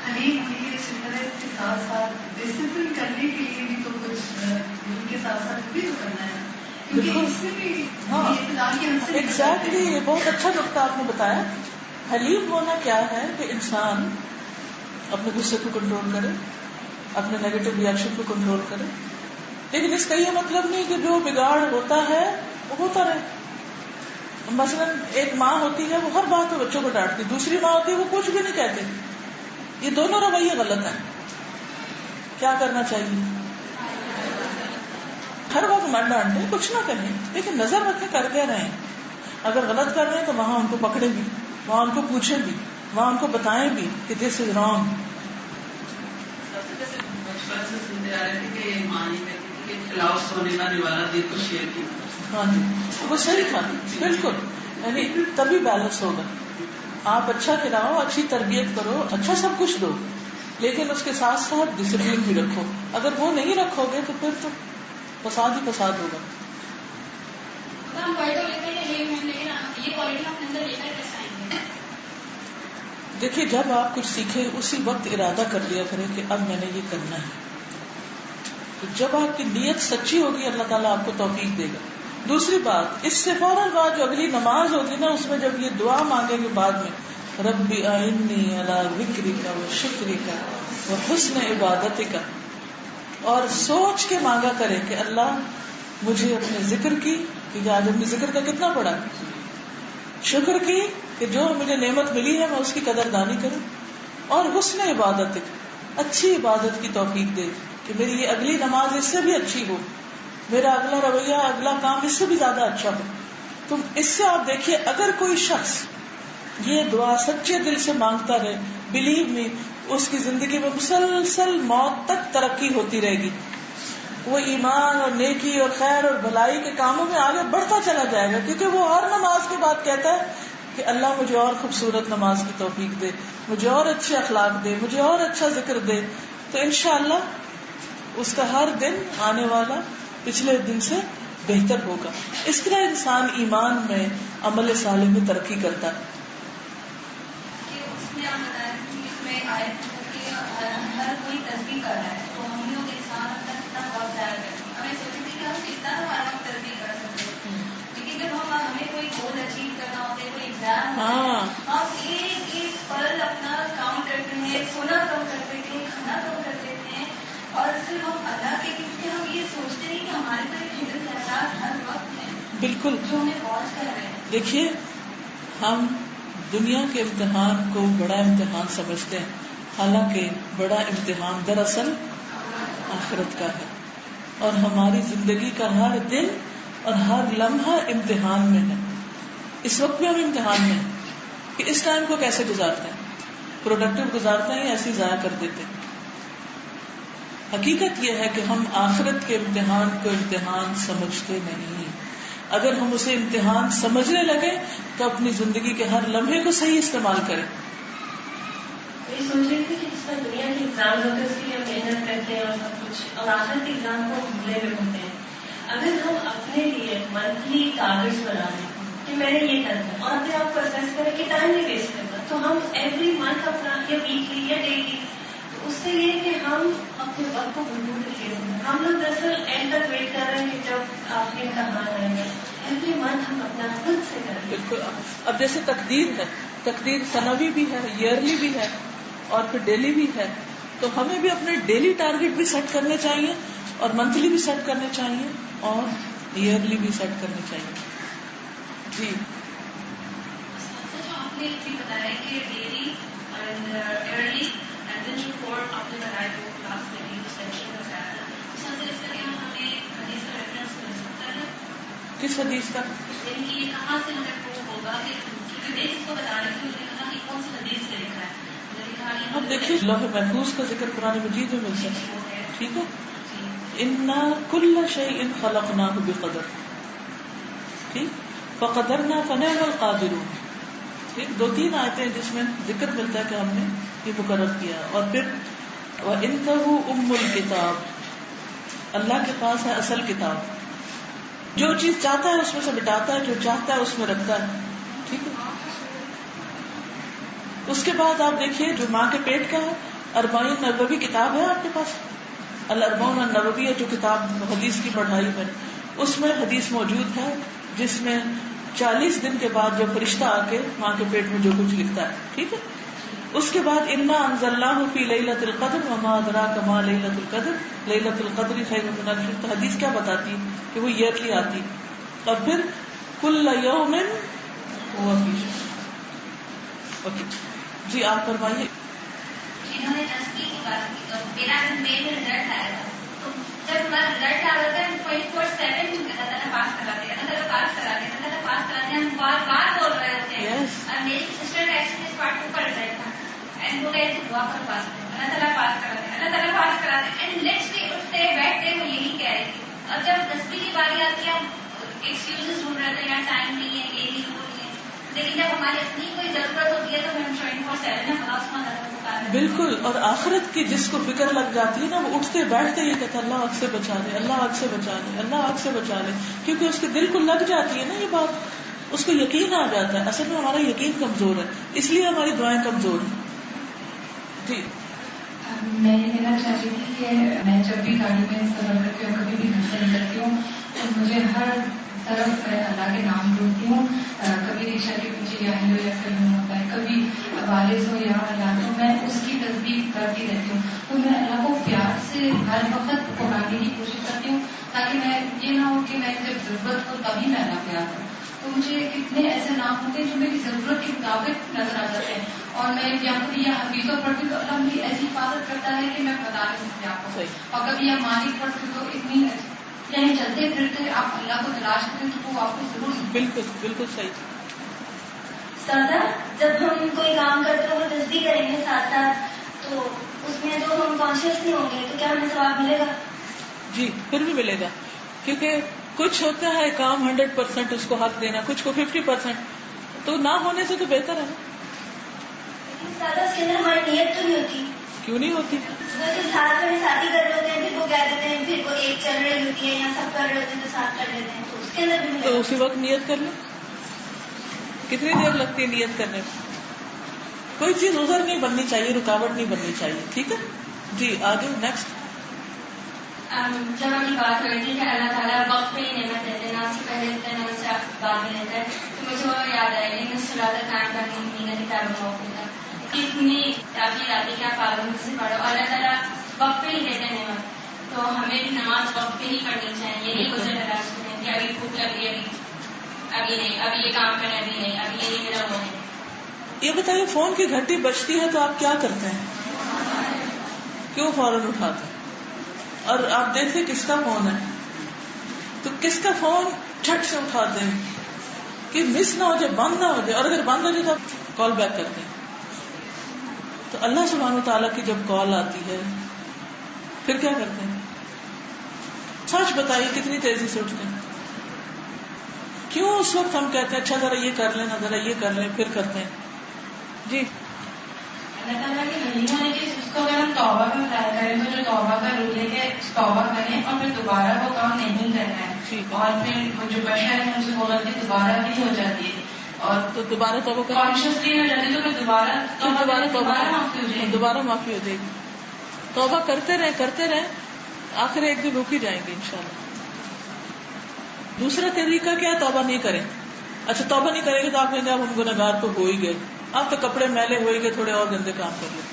حلیم کے سلطنت کے ساتھ ساتھ ڈسپلن کرنے کے لیے بھی تو کچھ ان کے ساتھ ساتھ بھی تو کرنا ہے، کیونکہ اس میں بھی اقتدار کے عنصر. ایگزیکٹلی، یہ بہت اچھا نقطہ آپ نے بتایا. حلیم ہونا کیا ہے کہ انسان اپنے غصے کو کنٹرول کرے، اپنے نیگیٹو ریئیکشن کو کنٹرول کرے، لیکن اس کا یہ مطلب نہیں کہ جو بگاڑ ہوتا ہے وہ ہوتا رہے. مثلا ایک ماں ہوتی ہے وہ ہر بات میں بچوں کو ڈانٹتی، دوسری ماں ہوتی ہے وہ کچھ بھی نہیں کہتے. یہ دونوں رویے غلط ہیں. کیا کرنا چاہیے؟ ہر وقت مت ڈانٹیں، کچھ نہ کہیں، لیکن نظر رکھیں کر کے رہیں. اگر غلط کر رہے ہیں تو وہاں ان کو پکڑیں بھی، وہاں ان کو پوچھیں بھی، وہاں ان کو بتائیں بھی کہ دس از رانگ. بچپن سے سنتے آ رہے تھے کہ ماں نہیں کہتی تھی کہ کھلاؤ سونے کا نوالا دے تو شیئر کی. ہاں جی، وہ صحیح تھا بالکل. یعنی تبھی بیلنس ہوگا. آپ اچھا کھلاؤ، اچھی تربیت کرو، اچھا سب کچھ دو، لیکن اس کے ساتھ ساتھ ڈسپلن بھی رکھو. اگر وہ نہیں رکھو گے تو پھر تو فساد ہی فساد ہوگا. دیکھیے جب آپ کچھ سیکھیں اسی وقت ارادہ کر لیا کریں کہ اب میں نے یہ کرنا ہے. تو جب آپ کی نیت سچی ہوگی اللہ تعالیٰ آپ کو توفیق دے گا. دوسری بات، اس سے فوراً بعد جو اگلی نماز ہوگی نا، اس میں جب یہ دعا مانگیں گے بعد میں، ربی اعنی علی ذکرک و شکرک و حسن عبادتک، اور سوچ کے مانگا کرے کہ اللہ مجھے اپنے ذکر کی، کہ آج اپنے ذکر کا کتنا پڑا، شکر کی کہ جو مجھے نعمت ملی ہے میں اس کی قدردانی کروں، اور حسن عبادتک، اچھی عبادت کی توفیق دے کہ میری یہ اگلی نماز اس سے بھی اچھی ہو، میرا اگلا رویہ اگلا کام اس سے بھی زیادہ اچھا ہو. تو اس سے آپ دیکھیے اگر کوئی شخص یہ دعا سچے دل سے مانگتا رہے، بلیو می اس کی زندگی میں مسلسل موت تک ترقی ہوتی رہے گی. وہ ایمان اور نیکی اور خیر اور بھلائی کے کاموں میں آگے بڑھتا چلا جائے گا، کیونکہ وہ ہر نماز کے بعد کہتا ہے کہ اللہ مجھے اور خوبصورت نماز کی توفیق دے، مجھے اور اچھے اخلاق دے، مجھے اور اچھا ذکر دے. تو انشاءاللہ اس کا ہر دن آنے والا پچھلے دن سے بہتر ہوگا. اس طرح انسان ایمان میں، عمل صالح میں ترقی کرتا ہے. اس میں آپ بتایا کہ اس میں آیت کہ ہر کوئی تسبیح کر رہا ہے تو ہم لوگ انسان اپنا کتنا وقت ضائع کرتے ہیں. ہمیں سوچتے تھے کہ ہم کتنا ہمارا وقت تسبیح کر سکتے ہیں، لیکن جب ہمیں کوئی گول اچیو کرنا ہوتا ہے، کوئی ایگزام ہوتا ہے، ہم ایک ایک پل اپنا کام کرتے ہیں، سونا کم کر دیتے ہیں، کھانا کم کر دیتے ہیں، اور پھر ہم اللہ کے کیونکہ ہم یہ سوچتے ہیں کہ ہمارے پاس ایک ہدن احساس ہر وقت ہے بالکل. جو ہمیں واچ کر رہے ہیں. دیکھیے ہم دنیا کے امتحان کو بڑا امتحان سمجھتے ہیں، حالانکہ بڑا امتحان دراصل آخرت کا ہے. اور ہماری زندگی کا ہر دن اور ہر لمحہ امتحان میں ہے. اس وقت بھی ہم امتحان میں ہیں کہ اس ٹائم کو کیسے گزارتے ہیں، پروڈکٹیو گزارتے ہیں یا ایسے ضائع کر دیتے ہیں. حقیقت یہ ہے کہ ہم آخرت کے امتحان کو امتحان سمجھتے نہیں. اگر ہم اسے امتحان سمجھنے لگے تو اپنی زندگی کے ہر لمحے کو صحیح استعمال کریں. یہ سوچ رہی تھی کہ جس طرح دنیا کے ایگزام ہوتے ہیں اس کے لیے ہم محنت کرتے ہیں اور سب کچھ، اور آخرت کے ایگزام کو ہم بھولے ہوئے ہوتے ہیں. اگر ہم اپنے لیے منتھلی ٹارگیٹس بنا لیں کہ میں نے یہ کرنا ہے اور اپنے آپ کو اسیس کریں کہ ٹائم نہیں ویسٹ کرنا، تو ہم ایوری منتھ اپنا یا ویکلی یا ڈیلی، اس سے یہ کہ ہم اپنے وقت کو بھول کے ہم لوگ دراصل اینڈ تک ویٹ کر رہے ہیں کہ جب آپ کے امتحان آئیں گے. ایوری منتھ ہم اپنا خود سے کریں. بالکل. اب جیسے تقدیر ہے، تقدیر سنوی بھی ہے، ایئرلی بھی ہے اور پھر ڈیلی بھی ہے. تو ہمیں بھی اپنے ڈیلی ٹارگیٹ بھی سیٹ کرنے چاہیے اور منتھلی بھی سیٹ کرنے چاہیے اور ایئرلی بھی سیٹ کرنے چاہیے. جی جو آپ نے بھی بتایا کہ daily and early and then report آپ نے بتایا وہ کلاس میں بھی سیشن میں بتایا تھا. اس وجہ سے اس کا کیا ہمیں حدیث کا ریفرنس مل سکتا ہے؟ کس حدیث کا؟ یعنی کہ یہ کہاں سے ہمیں پروف ہوگا کہ کیونکہ میں اس کو بتانے کے لیے کہا کہ کون سی حدیث سے لکھا ہے. اب دیکھیے لوح محفوظ کا ذکر قرآن مجید میں مل سکتا ہے. ٹھیک ہے. انا کل شیء خلقناہ بقدر. ٹھیک. فقدرنا فنعم القادرون. ٹھیک. 2-3 آیتیں جس میں ذکر ملتا ہے کہ ہم نے یہ مقرر کیا. اور پھر وَإِنَّهُ أُمُّ الْكِتَابِ, اللہ کے پاس ہے اصل کتاب. جو چیز چاہتا ہے اس میں سے مٹاتا ہے, جو چاہتا ہے اس میں رکھتا ہے. ٹھیک ہے. اس کے بعد آپ دیکھیے جو ماں کے پیٹ کا ہے, 40 نبوی کتاب ہے آپ کے پاس, الاربعون النبویہ جو کتاب حدیث کی پڑھائی میں, اس میں حدیث موجود ہے جس میں 40 دن کے بعد جو فرشتہ آ کے ماں کے پیٹ میں جو کچھ لکھتا ہے. ٹھیک ہے. اس کے بعد انا انزلناہ فی لیلۃ القدر وما ادراک ما لیلۃ القدر لیلۃ القدر خیر من الف شہر. تو حدیث کیا بتاتی کہ وہ ایئرلی آتی. اور پھر کل یوم ہوا فی شأن. اوکے جی آپ فرمائیے. انہوں نے تصدیق کی بات کی تو میرا مئی میں رزلٹ آیا تھا. تو جب ہمارا رزلٹ آ رہا تھا 24/7 اللہ تعالیٰ پاس کراتے ہیں, اللہ تعالیٰ پاس کراتے ہیں, اللہ تعالیٰ پاس کراتے ہیں. ہم بار بار بول رہے ہوتے ہیں. اور میری سسٹر کا ایکچولی پارٹ 2 کا رزلٹ تھا اینڈ وہ کہتے دعا کر پاس کریں, اللہ تعالیٰ پاس کراتے ہیں, اللہ تعالیٰ پاس کراتے ہیں. اینڈ نیکسٹ ڈے اٹھتے بیٹھتے وہ یہی کہہ رہی تھی. اور جب 10ویں کی باری آتی ہے ہم ایکسکیوزز ڈھونڈ رہے تھے, یہاں ٹائم نہیں ہے, یہ نہیں وہ نہیں ہے. لیکن جب ہماری اپنی کوئی ضرورت ہوتی ہے تو ہم 24/7 میں خلاص مند بالکل. اور آخرت کی جس کو فکر لگ جاتی ہے نا, وہ اٹھتے بیٹھتے یہ کہتا اللہ آگ سے بچا لے, اللہ آگ سے بچا لے, اللہ آگ سے بچا لے. کیونکہ اس کے دل کو لگ جاتی ہے نا یہ بات, اس کو یقین آ جاتا ہے. اصل میں ہمارا یقین کمزور ہے, اس لیے ہماری دعائیں کمزور ہیں. جی میں یہ کہنا چاہتی تھی کہ میں جب بھی گاڑی میں سفر کرتی ہوں, کبھی بھی گھر سے نکلتی ہوں, تو مجھے ہر طرف اللہ کے نام ڈھونڈتی ہوں. کبھی رکشا کے پیچھے یا ہو یا پھر ہوتا ہے, کبھی وارث ہو یا اللہ, تو میں اس کی تصدیق کرتی رہتی ہوں. تو میں اللہ کو پیار سے ہر وقت پکارنے کی کوشش کرتی ہوں تاکہ میں یہ نہ ہو کہ میں جب ضرورت ہو تبھی میں اللہ پیار کروں. تو مجھے کتنے ایسے نام ہوتے ہیں جو میری ضرورت کے مطابق نظر آ جاتے ہیں, اور میں یا خود یا حفیظوں پڑھتی تو اللہ میری ایسی حفاظت کرتا ہے کہ میں بتا نہیں سکتی آپ کو. اور کبھی یا مالک پڑھتی تو اتنی یعنی چلتے پھرتے آپ اللہ کو تلاش کریں تو وہ آپ کو ضرور. بالکل بالکل صحیح. سادہ جب ہم کوئی کام کرتے ہوئے تصدیق کریں گے ساتھ ساتھ, تو اس میں جو ہم کانشیس نہیں ہوں گے تو کیا ہمیں ثواب ملے گا؟ جی پھر بھی ملے گا, کیونکہ کچھ ہوتا ہے کام 100% اس کو حق دینا, کچھ کو 50%, تو نہ ہونے سے تو بہتر ہے. لیکن سادہ اس کے اندر ہماری نیت تو نہیں ہوتی. کیوں نہیں ہوتی؟ وہ تو ساتھ میں ساتھی کر رہے ہوتے ہیں, پھر وہ کہہ دیتے ہیں, پھر وہ ایک چل رہی ہوتی ہے یا سب کر رہے ہوتے ہیں تو ساتھ کر لیتے ہیں, تو اس کے اندر بھی تو اسی وقت نیت کر لیں. کتنی دیر لگتی ہے نیت کرنے میں؟ کوئی چیز عذر نہیں بننی چاہیے, رکاوٹ نہیں بننی چاہیے. ٹھیک ہے جی آگے نیکسٹ. جب ہم بات کریں گے کہ اللہ تعالیٰ وقت پہ ہی نعمت دیتے ہیں, نہ سے پہلے دیتے ہیں نہ سے بعد میں دیتے ہیں, تو مجھے وہ یاد آئے گی میں صلاۃ قائم کرنی مہینہ کتاب موقع تھا اتنی تاکہ آتی کہ آپ پابندی سے پڑھو. اللہ تعالیٰ وقت پہ ہی دیتے ہیں نعمت, تو ہمیں بھی نماز وقت پہ ہی پڑھنی چاہیے. یہ گزر تلاش کریں کہ ابھی بھوک لگ رہی ہے, ابھی نہیں, ابھی یہ کام کریں, ابھی نہیں, ابھی یہ نہیں میرا وہ نہیں. یہ بتائیے فون کی گھنٹی بجتی ہے تو آپ کیا کرتے ہیں؟ کیوں فوراً اٹھاتے ہیں؟ اور آپ دیکھیں کس کا فون ہے تو کس کا فون جھٹ سے اٹھاتے ہیں کہ مس نہ ہو جائے, بند نہ ہو جائے, اور اگر بند ہو جائے تو آپ کال بیک کرتے ہیں. تو اللہ سبحانہ وتعالیٰ کی جب کال آتی ہے پھر کیا کرتے ہیں؟ سچ بتائیے کتنی تیزی سے اٹھتے ہیں؟ کیوں اس وقت ہم کہتے ہیں اچھا ذرا یہ کر لیں, ذرا یہ کر لیں, پھر کرتے ہیں. جی اللہ تعالیٰ کے مہینہ ہے کہ اس کو اگر ہم توبہ میں اپلائی کریں تو جو توبہ کا رول ہے کہ توبہ کریں اور پھر دوبارہ وہ کام نہیں کرنا ہے, اور پھر وہ جو بشر ہے ان سے وہ غلطی دوبارہ بھی ہو جاتی ہے, اور تو دوبارہ توبہ کریں, کانشیسلی ہو جاتی ہے, تو پھر دوبارہ معافی ہو جائے گی. توبہ کرتے رہیں آخر ایک دن رک ہی جائیں گے انشاءاللہ. دوسرا طریقہ کیا, توبہ نہیں کریں. اچھا توبہ نہیں کریں گے تو آپ کہیں گے آپ ہم گنہگار تو ہو ہی گئے, آپ تو کپڑے میلے ہوئے گئے, تھوڑے اور گندے کام کر لیں.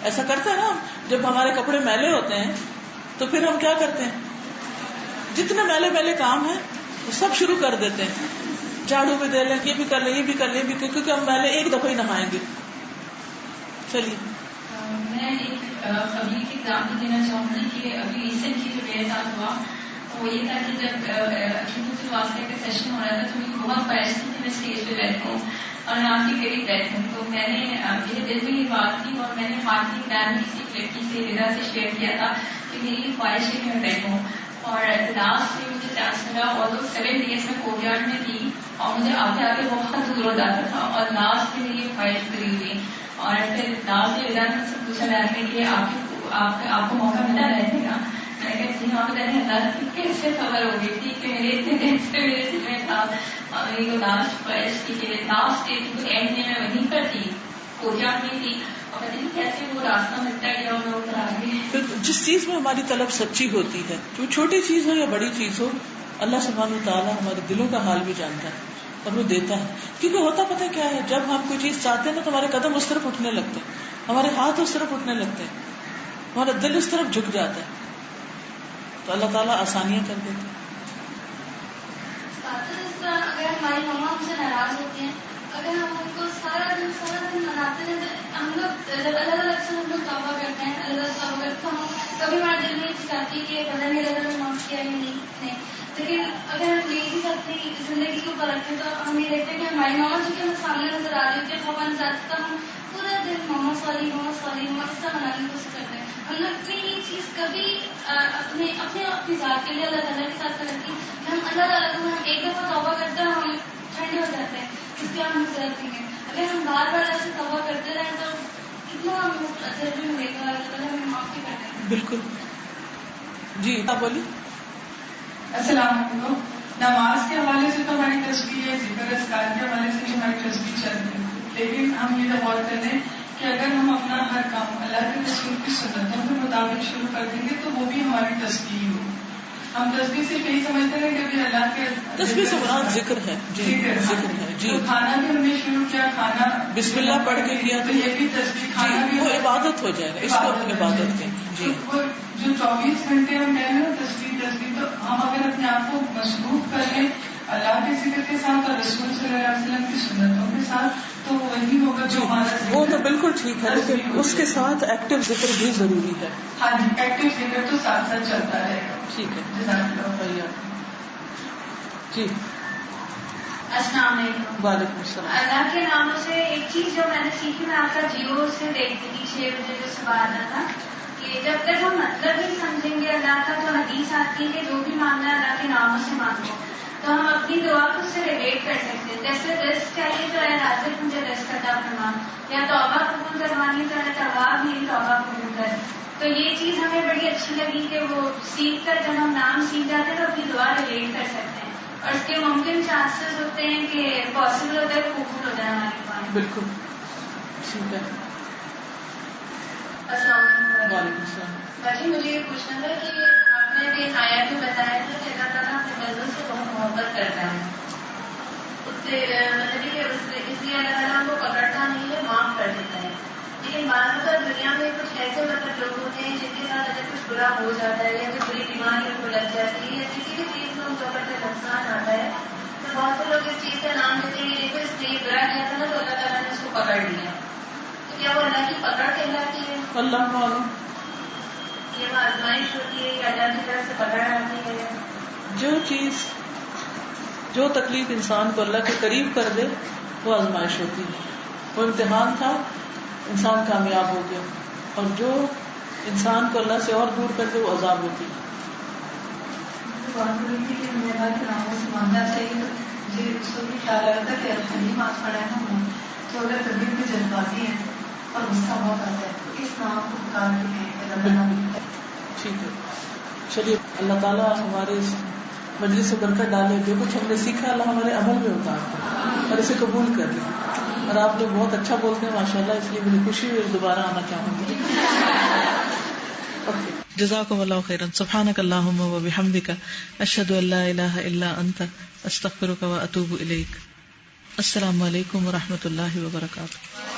ایسا کرتے ہیں نا ہم, جب ہمارے کپڑے میلے ہوتے ہیں تو پھر ہم کیا کرتے ہیں, جتنے میلے کام ہیں وہ سب شروع کر دیتے ہیں. جھاڑو بھی دے لیں، یہ بھی کر لیں، یہ بھی کر لیں، یہ بھی کر، کیونکہ ہم پہلے ایک دفعہ ہی نہائیں گے. چلیے. میں ایک قبیل کی اگزامپل دینا چاہوں گی کہ ابھی ریسنٹلی جو میرے ساتھ ہوا وہ یہ تھا کہ جب عقیدت الواسطہ کا سیشن ہو رہا تھا تو مجھے بہت خواہش تھی کہ میں اسٹیج پہ بیٹھوں اور میں آپ کے قریب بیٹھوں. تو میں نے میرے دل میں یہ بات کی اور میں نے ہاتھ کی ٹائم کسی لڑکی سے رضا سے شیئر کیا تھا کہ میری یہ خواہش ہے کہ میں بیٹھوں. اور لاسٹ میں مجھے چانس ملا اور 7 days میں کورٹ یارڈ میں تھی اور مجھے آتے آتے بہت دور ہو جاتا تھا اور لاسٹ میں میری یہ خواہش پوری ہوئی. اور پھر لاسٹ میں رضا نے مجھ سے پوچھا جاتا ہے کہ آپ کو موقع ملا بیٹھنے کا. میں نے کہا جی ہاں. میں نے اللہ کی کیسے خبر ہو گئی تھی کہ میرے اتنے دن سے میرے دل میں تھا اور میری وہ لاسٹ خواہش تھی کہ لاسٹ ڈے کی اینڈ میں وہیں پر تھی, کورٹ یارڈ میں تھی اور پتہ نہیں کیسے وہ راستہ ملتا گیا اور میں ادھر آ گئی. جس چیز میں ہماری طلب سچی ہوتی ہے, جو چھوٹی چیز ہو یا بڑی چیز ہو, اللہ سبحانہ وتعالیٰ ہمارے دلوں کا حال بھی جانتا ہے اور وہ دیتا ہے. کیونکہ ہوتا پتہ کیا ہے, جب ہم کوئی چیز چاہتے ہیں نا تو ہمارے قدم اس طرف اٹھنے لگتے ہیں, ہمارے ہاتھ اس طرف اٹھنے لگتے ہیں, ہمارا دل اس طرف جھک جاتا ہے, تو اللہ تعالیٰ آسانیاں کر دیتے ہیں. اگر ہماری مما ہم سے ناراض ہوتی ہیں, اگر ہم ان کو سارا دن مناتے ہیں, ہم لوگ جب الگ الگ سے ہم لوگ توبہ کرتے ہیں, الگ الگ توبہ کرتے ہیں, کبھی ہمارے دل میں چاہتی کہ پتہ نہیں اللہ نے معاف کیا یا نہیں. لیکن اگر ہم یہ بھی اپنی زندگی کو پرکھیں تو ہم یہ دیکھتے ہیں کہ ہماری ماما جو کہ ہمیں سامنے نظر آ رہی ہوتی ہے خوفان ذات کا, ہم پورا دن ماما سوری اس طرح منانے کی کوشش کرتے ہیں. ہم نے اپنی یہ چیز کبھی اپنی ذات کے لیے اللہ تعالیٰ کے ساتھ کرتی کہ ہم اللہ تعالیٰ کو ہم ایک دفعہ توبہ کرتے ہیں ہم ٹھنڈے ہو جاتے ہیں, اس لیے ہم ضرورت نہیں ہے. اگر ہم بار بار ایسے توبہ کرتے رہیں تو کتنا ہم اثر بھی ملے گا, اللہ تعالیٰ ہمیں معاف بھی کرتے ہیں. بالکل. جی آپ بولیے. السلام علیکم. نماز کے حوالے سے تو ہماری تسبیح ہے, ذکر اذکار کے حوالے سے بھی ہماری تسبیح چل رہی ہے, لیکن ہم یہ غور کر لیں کہ اگر ہم اپنا ہر کام اللہ کے رسول کی سنتوں کے مطابق شروع کر دیں گے تو وہ بھی ہماری تسبیح ہوگی. ہم تسبیح صرف یہی سمجھتے ہیں کہ ابھی اللہ کے تسبیح سے مراد ذکر ہے. ذکر ہے. جی تو کھانا بھی ہم نے شروع کیا, کھانا بسم اللہ پڑھ کے کیا تو یہ بھی تسبیح, کھانا بھی وہ عبادت ہو جائے گا, اس کو عبادت کہیں. جی وہ جو 24 گھنٹے ہم کہہ رہے ہیں تسبیح, تو ہم اگر اپنے آپ کو مصروف کر لیں اللہ کے ذکر کے ساتھ اور رسول صلی اللہ علیہ وسلم کی سنتوں کے ساتھ, تو وہی ہوگا جو ہمارا ذکر. وہ تو بالکل ٹھیک ہے, لیکن اس کے ساتھ ایکٹیو ذکر بھی ضروری ہے. ہاں جی, ایکٹیو ذکر تو ساتھ ساتھ چلتا رہے گا. ٹھیک ہے. جی السلام علیکم. وعلیکم السلام. اللہ کے ناموں سے ایک چیز جو میں نے سیکھی, میں آپ کا جیو سے دیکھتی تھی 6 بجے جو صبح آتا تھا, کہ جب تک ہم مطلب نہیں سمجھیں گے اللہ کا, تو حدیث آتی ہے کہ جو بھی مانگنا ہے اللہ کے ناموں سے مانگو, تو ہم اپنی دعا کو اس سے ریلیٹ کر سکتے ہیں. جیسے رزق چاہیے تو اے رازق مجھے رزق عطا فرما, یا توبہ قبول کروانی تو اے تواب میری توبہ قبول کر. تو یہ چیز ہمیں بڑی اچھی لگی کہ وہ سیکھ کر جب ہم نام سیکھ جاتے ہیں تو اپنی دعا ریلیٹ کر سکتے ہیں, اور اس کے ممکن چانسز ہوتے ہیں کہ پاسبل ہوتا ہے کہ قبول ہو جائے ہماری دعائیں. بالکل ٹھیک ہے. السلام علیکم. وعلیکم السلام. باجی مجھے یہ پوچھنا تھا کہ آپ نے بھی آیات میں بتایا تھا کہ اللہ تعالیٰ اپنے بندوں سے بہت محبت کرتا ہے, اس سے مطلب کہ اس لیے اللہ تعالیٰ کو پکڑتا نہیں ہے, معاف کر دیتا ہے. لیکن بعض اوقات دنیا میں کچھ ایسے مطلب لوگ ہوتے ہیں جن کے ساتھ اگر کچھ برا ہو جاتا ہے یا کوئی بری بیماری ان کو لگ جاتی ہے یا کسی بھی چیز میں ان کو اگر نقصان آتا ہے, تو بہت سے لوگ اس چیز کا نام لیتے ہیں کہ دیکھو اس نے برا کیا تھا نا تو اللہ تعالیٰ نے اس کو پکڑ لیا. تو کیا وہ اللہ کی پکڑ کہلاتی ہے؟ اللہ معلوم. یہ وہ آزمائش ہوتی ہے یا اللہ کی طرف سے پکڑ آتی ہے؟ جو چیز, جو تکلیف انسان کو اللہ کے قریب کر دے وہ آزمائش ہوتی ہے. وہ امتحان تھا, انسان کامیاب ہو گیا, اور جو انسان کو اللہ سے اور دور کر دے وہ عذاب ہوتی ہے. بات ہوئی تھی کہ ہمیں اللہ کے ناموں سے مانگنا چاہیے, تو مجھے اس کو بھی خیال آتا ہے کہ الحمد آج پڑھا ہے ہم, تو اگر طبیعت میں جذباتی ہیں اور غصہ بہت آتا ہے تو اس نام کو پکار کے کہیں. ٹھیک ہے. چلیے, اللہ تعالیٰ ہمارے اس مجلس سے برکت ڈالے, جو کچھ ہم نے سیکھا اللہ ہمارے عمل میں اتار اور اسے قبول کر لیں. اور آپ لوگ بہت اچھا بولتے ہیں ماشاءاللہ, اس لیے مجھے خوشی ہوئی, دوبارہ آنا چاہوں گی. جزاکم اللہ خیرا. سبحانک اللہم و بحمدک, اشہد ان لا الہ الا انت, استغفرک و اتوب الیک. السلام علیکم و رحمۃ اللہ وبرکاتہ.